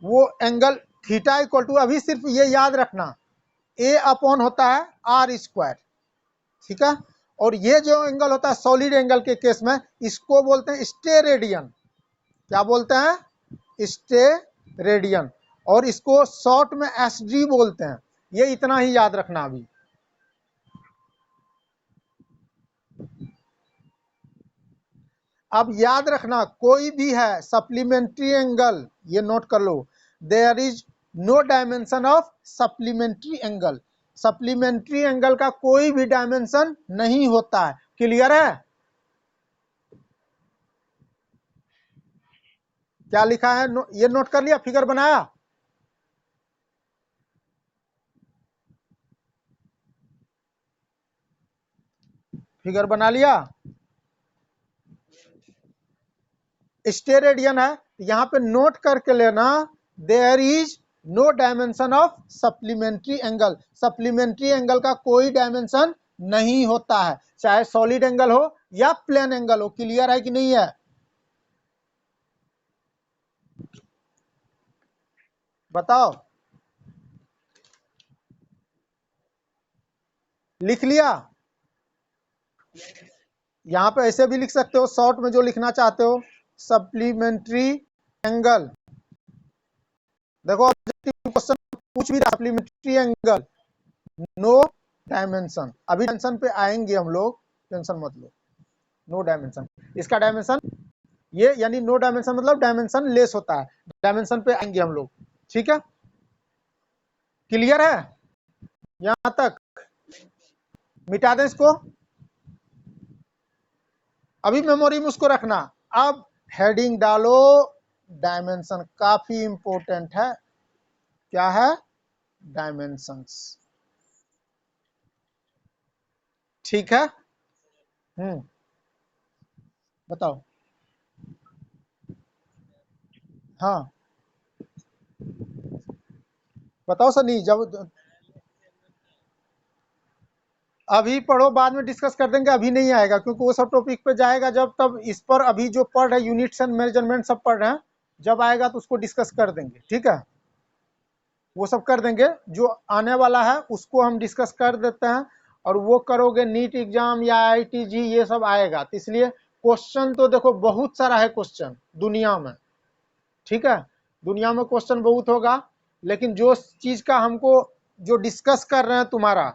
वो एंगल थीटा इक्वल टू, अभी सिर्फ ये याद रखना, ए अपॉन होता है आर स्क्वायर, ठीक है। और ये जो एंगल होता है सॉलिड एंगल के केस में, इसको बोलते हैं स्टेरेडियन। क्या बोलते हैं? स्टेरेडियन। और इसको शॉर्ट में एसडी बोलते हैं। ये इतना ही याद रखना अभी। अब याद रखना, कोई भी है सप्लीमेंट्री एंगल, ये नोट कर लो, there is no dimension of supplementary angle. Supplementary angle का कोई भी डायमेंशन नहीं होता है। क्लियर है? क्या लिखा है? ये नोट कर लिया, फिगर बनाया? फिगर बना लिया? स्टेरेडियन है, यहां पे नोट करके लेना, there is no dimension of supplementary angle. Supplementary angle का कोई डायमेंशन नहीं होता है, चाहे सॉलिड एंगल हो या प्लेन एंगल हो। क्लियर है कि नहीं है? बताओ। लिख लिया? यहां पे ऐसे भी लिख सकते हो, शॉर्ट में जो लिखना चाहते हो, सप्लीमेंट्री एंगल। देखो क्वेश्चन पूछ भी रहा, सप्लीमेंट्री एंगल नो डायमेंशन। अभी डायमेंशन पे आएंगे हम लोग, टेंशन मत लो। नो डायमेंशन, इसका डायमेंशन ये, यानी नो डायमेंशन मतलब डायमेंशन लेस होता है। डायमेंशन पे आएंगे हम लोग, ठीक है। क्लियर है यहां तक? मिटा दें इसको, अभी मेमोरी में उसको रखना। अब हेडिंग डालो, डायमेंशन काफी इंपॉर्टेंट है। क्या है? डायमेंशंस। ठीक है। बताओ। हाँ बताओ सनी। जब अभी पढ़ो, बाद में डिस्कस कर देंगे, अभी नहीं आएगा, क्योंकि वो सब टॉपिक पे जाएगा जब, तब इस पर अभी जो पढ़ रहे यूनिट्स एंड मेजरमेंट सब पढ़ रहे हैं, जब आएगा तो उसको डिस्कस कर देंगे, ठीक है। वो सब कर देंगे, जो आने वाला है उसको हम डिस्कस कर देते हैं। और वो करोगे नीट एग्जाम या आईआईटी ये सब आएगा, तो इसलिए क्वेश्चन तो देखो बहुत सारा है क्वेश्चन दुनिया में, ठीक है। दुनिया में क्वेश्चन बहुत होगा, लेकिन जो चीज का हमको, जो डिस्कस कर रहे हैं, तुम्हारा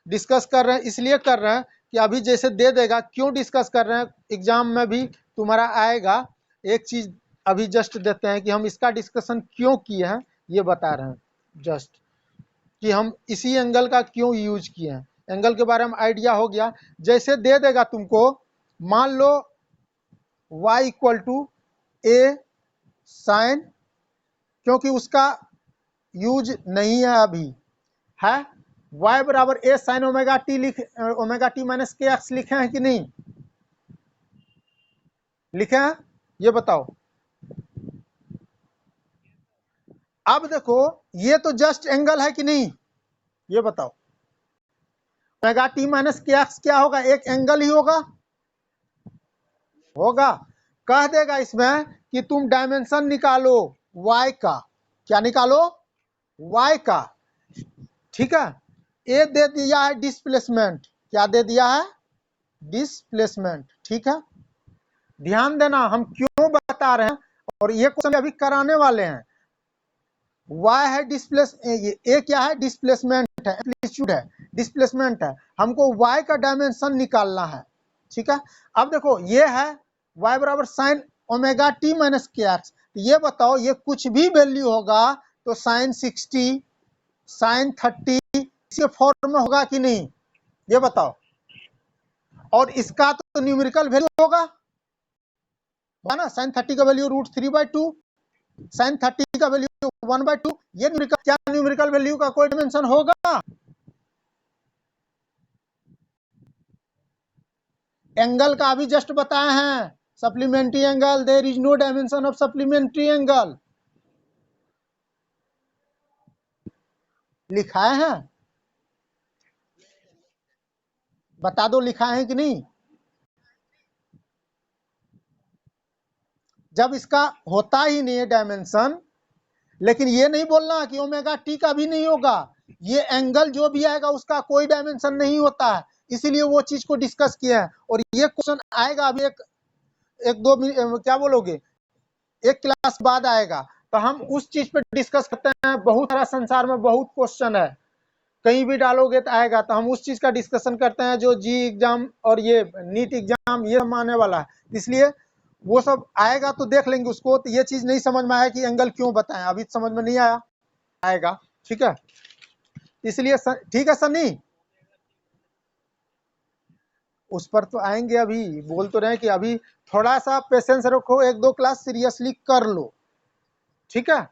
डिस्कस कर रहे हैं इसलिए कर रहे हैं कि अभी जैसे दे देगा, क्यों डिस्कस कर रहे हैं, एग्जाम में भी तुम्हारा आएगा। एक चीज अभी जस्ट देते हैं कि हम इसका डिस्कशन क्यों किए हैं, ये बता रहे हैं जस्ट, कि हम इसी एंगल का क्यों यूज किए हैं। एंगल के बारे में आइडिया हो गया। जैसे दे देगा तुमको, मान लो y equal to A sine, क्योंकि उसका यूज नहीं है अभी, है y बराबर ए साइन ओमेगा टी, लिख omega T minus K X लिखे हैं कि नहीं लिखे हैं? ये बताओ। अब देखो, ये तो जस्ट एंगल है कि नहीं, ये बताओ। Omega T minus K x क्या होगा? एक एंगल ही होगा, होगा। कह देगा इसमें कि तुम डायमेंशन निकालो y का। क्या निकालो? y का, ठीक है। ए दे दिया है डिस्प्लेसमेंट। क्या दे दिया है? डिस्प्लेसमेंट, ठीक है। ध्यान देना हम क्यों बता रहे हैं, और ये क्वेश्चन अभी कराने वाले हैं। y है डिस्प्लेस, ए क्या है? डिस्प्लेसमेंट है, एम्पलीट्यूड है, डिस्प्लेसमेंट है। हमको y का डायमेंशन निकालना है, ठीक है। अब देखो, ये है y बराबर sign omega T minus K x. ये बताओ, ये कुछ भी वैल्यू होगा तो साइन 60, साइन 30 इसके फॉर्म में होगा कि नहीं, ये बताओ। और इसका तो न्यूमेरिकल वैल्यू होगा ना, साइन 30 का वैल्यू √3/2, साइन 30 का वैल्यू 1/2। ये न्यूमेरिकल, क्या न्यूमेरिकल वैल्यू का कोई डायमेंशन होगा? एंगल का अभी जस्ट बताए हैं, supplementary angle, there is no dimension of supplementary angle, लिखाए हैं। बता दो लिखा है कि नहीं। जब इसका होता ही नहीं है डायमेंशन, लेकिन ये नहीं बोलना कि ओमेगा टी का भी नहीं होगा। ये एंगल जो भी आएगा उसका कोई डायमेंशन नहीं होता है, इसीलिए वो चीज को डिस्कस किया है। और ये क्वेश्चन आएगा अभी एक एक दो क्या बोलोगे, एक क्लास बाद आएगा, तो हम उस चीज पे डिस्कस करते हैं। बहुत सारा संसार में बहुत क्वेश्चन है, कहीं भी डालोगे तो आएगा, तो हम उस चीज का डिस्कशन करते हैं जो जी एग्जाम और ये नीट एग्जाम ये सब आने वाला है। इसलिए वो सब आएगा तो देख लेंगे उसको। तो ये चीज नहीं समझ में आया कि एंगल क्यों बताएं, अभी समझ में नहीं आया, आएगा। ठीक है, इसलिए ठीक है सनी, उस पर तो आएंगे। अभी बोल तो रहे हैं कि अभी थोड़ा सा पेशेंस रखो, एक दो क्लास सीरियसली कर लो। ठीक है,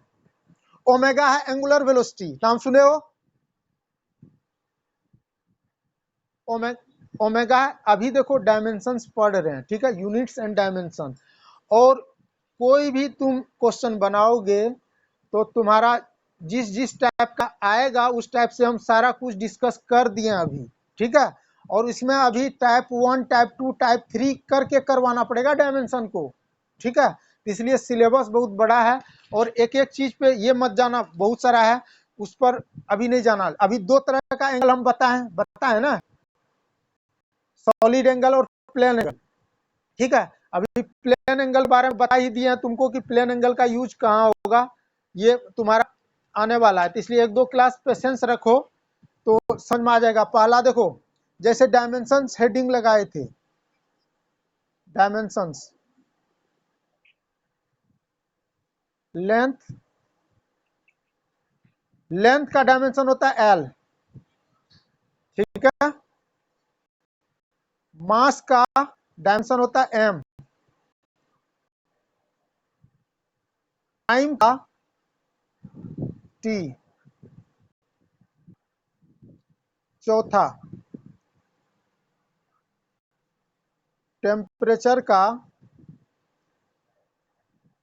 ओमेगा है एंगुलर वेलोसिटी, नाम सुने हो? ओमेगा अभी देखो डायमेंशंस पढ़ रहे हैं, ठीक है, यूनिट्स एंड डायमेंशन। और कोई भी तुम क्वेश्चन बनाओगे तो तुम्हारा जिस जिस टाइप का आएगा उस टाइप से हम सारा कुछ डिस्कस कर दिए अभी। ठीक है, और इसमें अभी टाइप 1 टाइप 2 टाइप 3 करके करवाना पड़ेगा डायमेंशन को। ठीक है, इसलिए सिलेबस बहुत बड़ा है, और एक एक चीज पे ये मत जाना, बहुत सारा है उस पर अभी नहीं जाना। अभी दो तरह का एंगल हम बताए ना, सॉलिड एंगल और प्लेन एंगल। ठीक है, अभी प्लेन एंगल बारे में बता ही दिए हैं तुमको कि प्लेन एंगल का यूज कहाँ होगा, ये तुम्हारा आने वाला है। तो इसलिए एक दो क्लास पेशेंस रखो तो समझ में आ जाएगा। पहला देखो, जैसे डायमेंशंस हेडिंग लगाए थे, डायमेंशंस लेंथ, लेंथ का डायमेंशन होता है एल। ठीक है, मास का डायमेंशन होता है एम, टाइम का टी, चौथा टेम्परेचर का,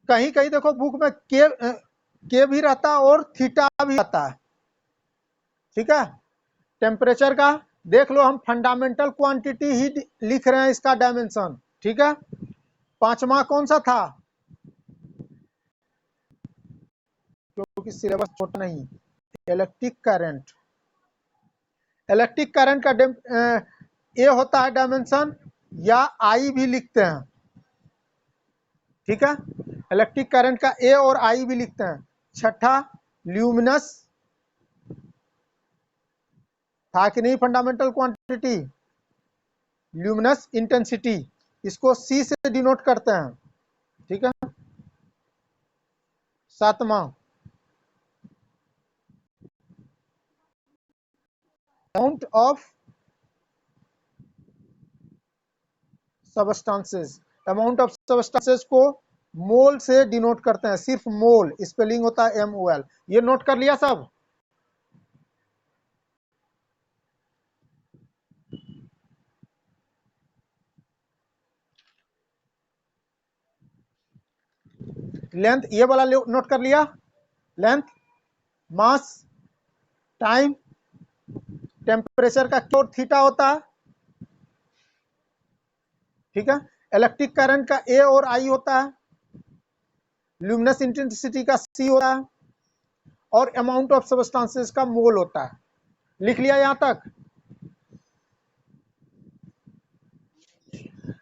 कहीं कहीं देखो बुक में के भी रहता है और थीटा भी रहता है। ठीक है, टेम्परेचर का देख लो, हम फंडामेंटल क्वांटिटी ही लिख रहे हैं इसका डायमेंशन। ठीक है, पांचवा कौन सा था, क्योंकि सिलेबस छोटा नहीं, इलेक्ट्रिक करंट। इलेक्ट्रिक करंट का ए होता है डायमेंशन, या आई भी लिखते हैं। ठीक है, इलेक्ट्रिक करंट का ए और आई भी लिखते हैं। छठा ल्यूमिनस, था कि नहीं फंडामेंटल क्वांटिटी, ल्यूमिनस इंटेंसिटी, इसको सी से डिनोट करते हैं। ठीक है, सातवां amount of substances, amount of substances को मोल से डिनोट करते हैं, सिर्फ मोल, स्पेलिंग होता है MOL। ये नोट कर लिया सब? लेंथ ये वाला नोट कर लिया, लेंथ, मास, टाइम, टेम्परेचर का क्योर थीटा होता है। ठीक है, इलेक्ट्रिक करंट का ए और आई होता है, ल्यूमिनस इंटेंसिटी का सी होता है, और अमाउंट ऑफ सबस्टांसेस का मोल होता है। लिख लिया यहां तक?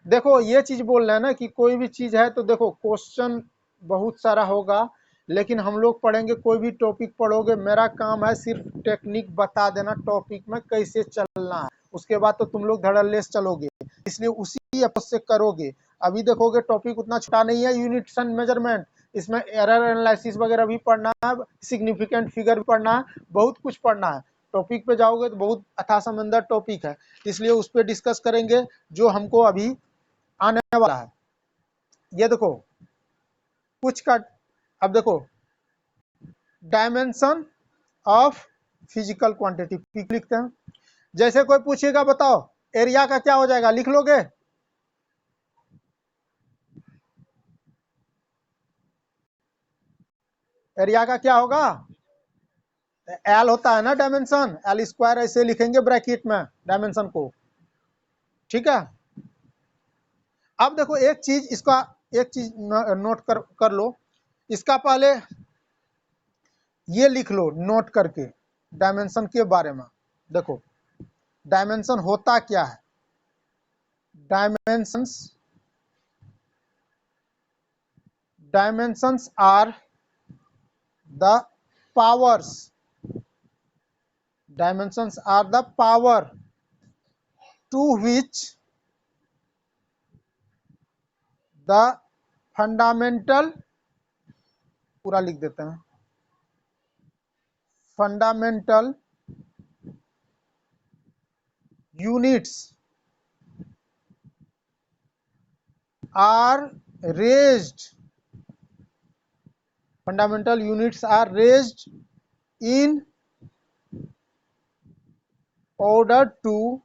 देखो ये चीज बोल रहे हैं ना कि कोई भी चीज है तो देखो क्वेश्चन बहुत सारा होगा, लेकिन हम लोग पढ़ेंगे, कोई भी टॉपिक पढ़ोगे, मेरा काम है सिर्फ टेक्निक बता देना टॉपिक में कैसे चलना है, उसके बाद तो तुम लोग धड़ल्ले से चलोगे, इसलिए उसी अप्रोच से करोगे। अभी देखोगे टॉपिक उतना छोटा नहीं है, यूनिट्स एंड मेजरमेंट, इसमें एरर एनालिसिस वगैरह भी पढ़ना है, सिग्निफिकेंट फिगर भी पढ़ना है, बहुत कुछ पढ़ना है। टॉपिक पे जाओगे तो बहुत अथाह समंदर टॉपिक है, इसलिए उस पर डिस्कस करेंगे जो हमको अभी आने वाला है। ये देखो कुछ का, अब देखो dimension of physical quantity, P लिखते हैं। जैसे कोई पूछेगा बताओ एरिया का क्या हो जाएगा, लिख लोगे? एरिया का क्या होगा, एल होता है ना डायमेंशन, एल स्क्वायर, ऐसे लिखेंगे ब्रैकेट में डायमेंशन को। ठीक है, अब देखो एक चीज इसका, एक चीज नोट कर लो, इसका पहले ये लिख लो नोट करके डायमेंशन के बारे में। देखो डायमेंशन होता क्या है। Dimensions are the powers. Dimensions are the power to which the fundamental, पूरा लिख देते हैं, fundamental units are raised, fundamental units are raised in order to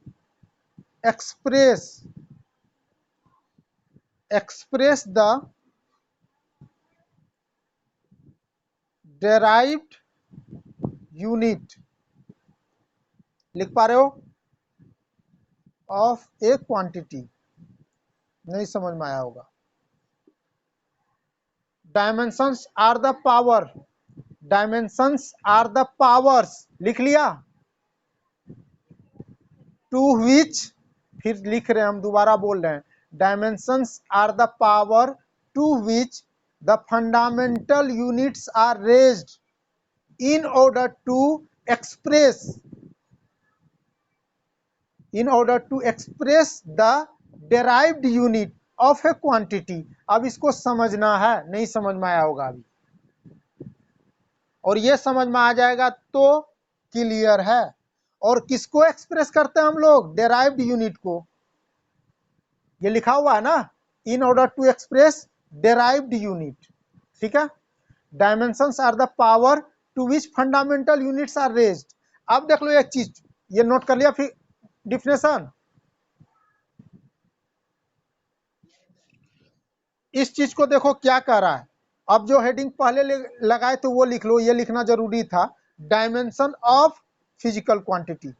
express the derived unit, लिख पा रहे हो, ऑफ ए क्वांटिटी। नहीं समझ में आया होगा। Dimensions are the power, dimensions are the powers, लिख लिया। टू विच, फिर लिख रहे हैं हम, दोबारा बोल रहे हैं, dimensions are the power to which the fundamental units are raised in order to express the derived unit of a quantity। अब इसको समझना है, नहीं समझ में आया होगा अभी, और ये समझ में आ जाएगा तो क्लियर है। और किसको एक्सप्रेस करते हैं हम लोग? डेराइव्ड यूनिट को। ये लिखा हुआ है ना, in order to express derived unit, ठीक है। Dimensions are the power to which fundamental units are raised. अब देख लो एक चीज, ये नोट कर लिया, फिर डिफिनेशन। इस चीज को देखो क्या कह रहा है। अब जो हेडिंग पहले लगाए तो वो लिख लो, ये लिखना जरूरी था। डायमेंशन ऑफ फिजिकल क्वांटिटी,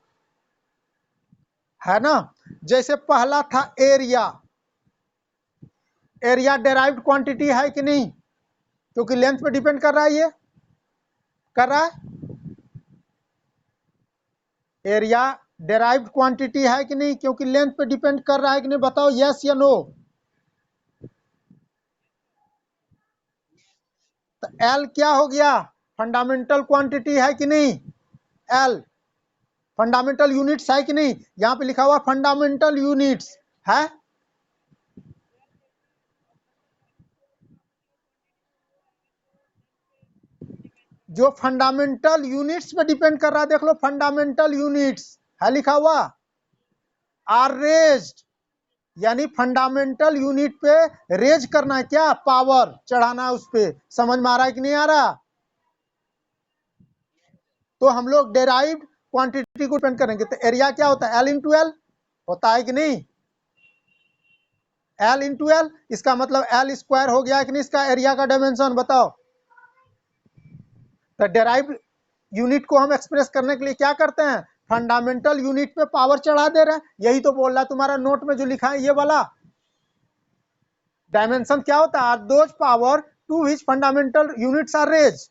है ना। जैसे पहला था एरिया, एरिया डेराइव्ड क्वांटिटी है कि नहीं? क्योंकि लेंथ पे डिपेंड कर रहा है, ये कर रहा है। एरिया डेराइव्ड क्वांटिटी है कि नहीं? क्योंकि लेंथ पे डिपेंड कर रहा है कि नहीं? बताओ यस या नो। तो एल क्या हो गया? फंडामेंटल क्वांटिटी है कि नहीं? एल फंडामेंटल यूनिट्स है कि नहीं? यहां पे लिखा हुआ फंडामेंटल यूनिट्स है। जो फंडामेंटल यूनिट्स पे डिपेंड कर रहा है, देख लो फंडामेंटल यूनिट्स है लिखा हुआ। आर रेज्ड, यानी फंडामेंटल यूनिट पे रेज करना है, क्या? पावर चढ़ाना है उस पे। समझ में आ रहा है कि नहीं आ रहा? तो हम लोग डेराइव्ड क्वांटिटी को डिपेंड करेंगे। तो एरिया क्या होता है? एल इंटू एल होता है कि नहीं? एल इंटू एल, इसका मतलब एल स्क्वायर हो गया कि नहीं? इसका एरिया का डायमेंशन बताओ। तो डेराइव्ड यूनिट को हम एक्सप्रेस करने के लिए क्या करते हैं? फंडामेंटल यूनिट पे पावर चढ़ा दे रहे हैं। यही तो बोल रहा है तुम्हारा नोट में जो लिखा है ये वाला। डायमेंशन क्या होता है? Those power to which fundamental units are raise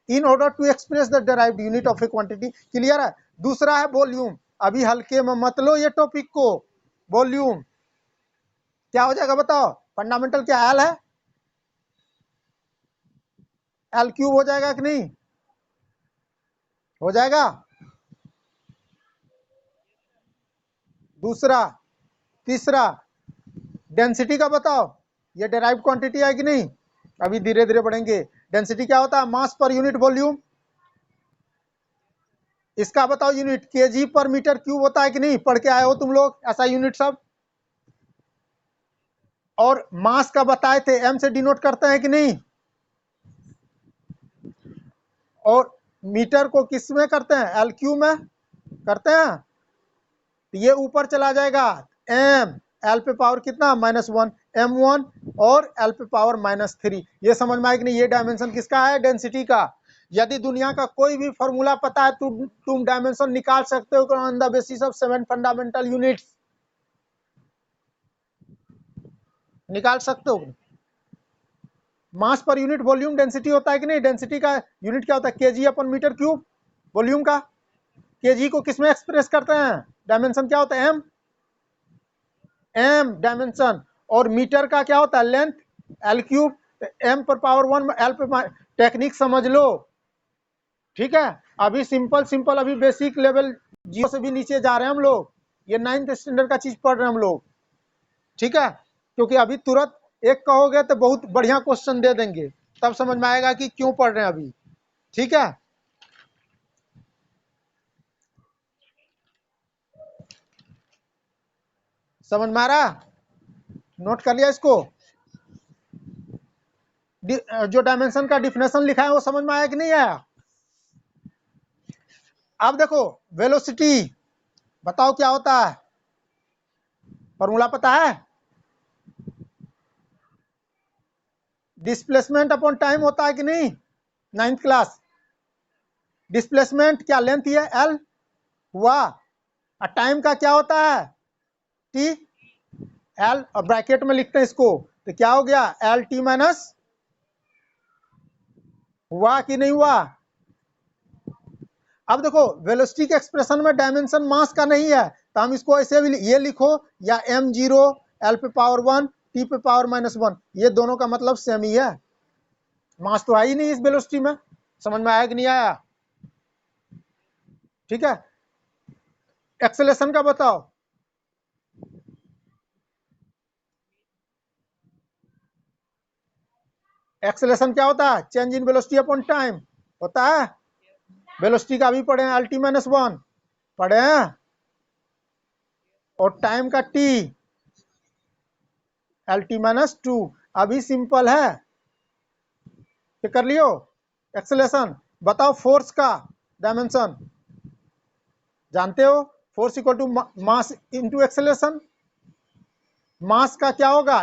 in order to express the derived unit of a quantity. Clear है? दूसरा है वॉल्यूम। अभी हल्के में मत लो ये टॉपिक को। वॉल्यूम क्या हो जाएगा बताओ? फंडामेंटल क्या एल है? एल क्यूब हो जाएगा कि नहीं? हो जाएगा। दूसरा, तीसरा डेंसिटी का बताओ। ये डेराइव्ड क्वांटिटी है कि नहीं? अभी धीरे धीरे बढ़ेंगे। डेंसिटी क्या होता है? मास पर यूनिट वॉल्यूम। इसका बताओ यूनिट, केजी पर मीटर क्यूब होता है कि नहीं? पढ़ के आए हो तुम लोग ऐसा यूनिट सब। और मास का बताए थे, एम से डिनोट करते हैं कि नहीं? और मीटर को किस में करते हैं? एल क्यू में करते हैं। तो ये ऊपर चला जाएगा एम, एल पे पावर कितना? -1, m1 और एल पे पावर -3। ये समझ में आया कि नहीं? ये डायमेंशन किसका है? डेंसिटी का। यदि दुनिया का कोई भी फॉर्मूला पता है तो तुम डायमेंशन निकाल सकते हो on the basis of 7 fundamental units. निकाल सकते हो। मास पर यूनिट वॉल्यूम डेंसिटी होता है कि नहीं, डेंसिटी का यूनिट क्या होता है, केजी अपन मीटर क्यूब, वॉल्यूम का। केजी को किसमें एक्सप्रेस करते हैं, डायमेंशन क्या होता है, एम, एम डायमेंशन, और मीटर का क्या होता है, लेंथ, एल क्यूब, एम पर पावर 1 एल पे, टेक्निक समझ लो, ठीक है। अभी सिंपल सिंपल, अभी बेसिक लेवल 0 से भी नीचे जा रहे हैं हम लोग, ये 9th स्टैंडर्ड का चीज पढ़ रहे हैं हम लोग, ठीक है। क्योंकि अभी तुरंत एक कहोगे तो बहुत बढ़िया क्वेश्चन दे देंगे, तब समझ में आएगा कि क्यों पढ़ रहे हैं अभी, ठीक है। समझ में आ रहा, नोट कर लिया इसको। जो डायमेंशन का डिफिनेशन लिखा है वो समझ में आया कि नहीं आया। अब देखो वेलोसिटी, बताओ क्या होता है, फॉर्मूला पता है, डिस्प्लेसमेंट अपॉन टाइम होता है कि नहीं, 9th क्लास। डिस्प्लेसमेंट क्या, लेंथ ही है, एल हुआ, और टाइम का क्या होता है, टी, एल, और ब्रैकेट में लिखते हैं इसको, तो क्या हो गया, एल टी माइनस, हुआ कि नहीं हुआ। अब देखो वेलोसिटी के एक्सप्रेशन में डायमेंशन मास का नहीं है, तो हम इसको ऐसे भी ये लिखो, या m0 l पे पावर 1 t पे पावर -1, ये दोनों का मतलब सेम ही है, मास तो है ही नहीं इस वेलोसिटी में। समझ में आया कि नहीं आया, ठीक है। एक्सेलेरेशन का बताओ, एक्सेलेरेशन क्या होता है, change in velocity upon time होता है। वेलोसिटी का भी पढ़े हैं, एल टी -1 पढ़े हैं, और टाइम का टी, एल टी -2, अभी सिंपल है, ये कर लियो। एक्सेलेरेशन बताओ, फोर्स का डायमेंशन जानते हो, force equal to mass into acceleration, mass का क्या होगा,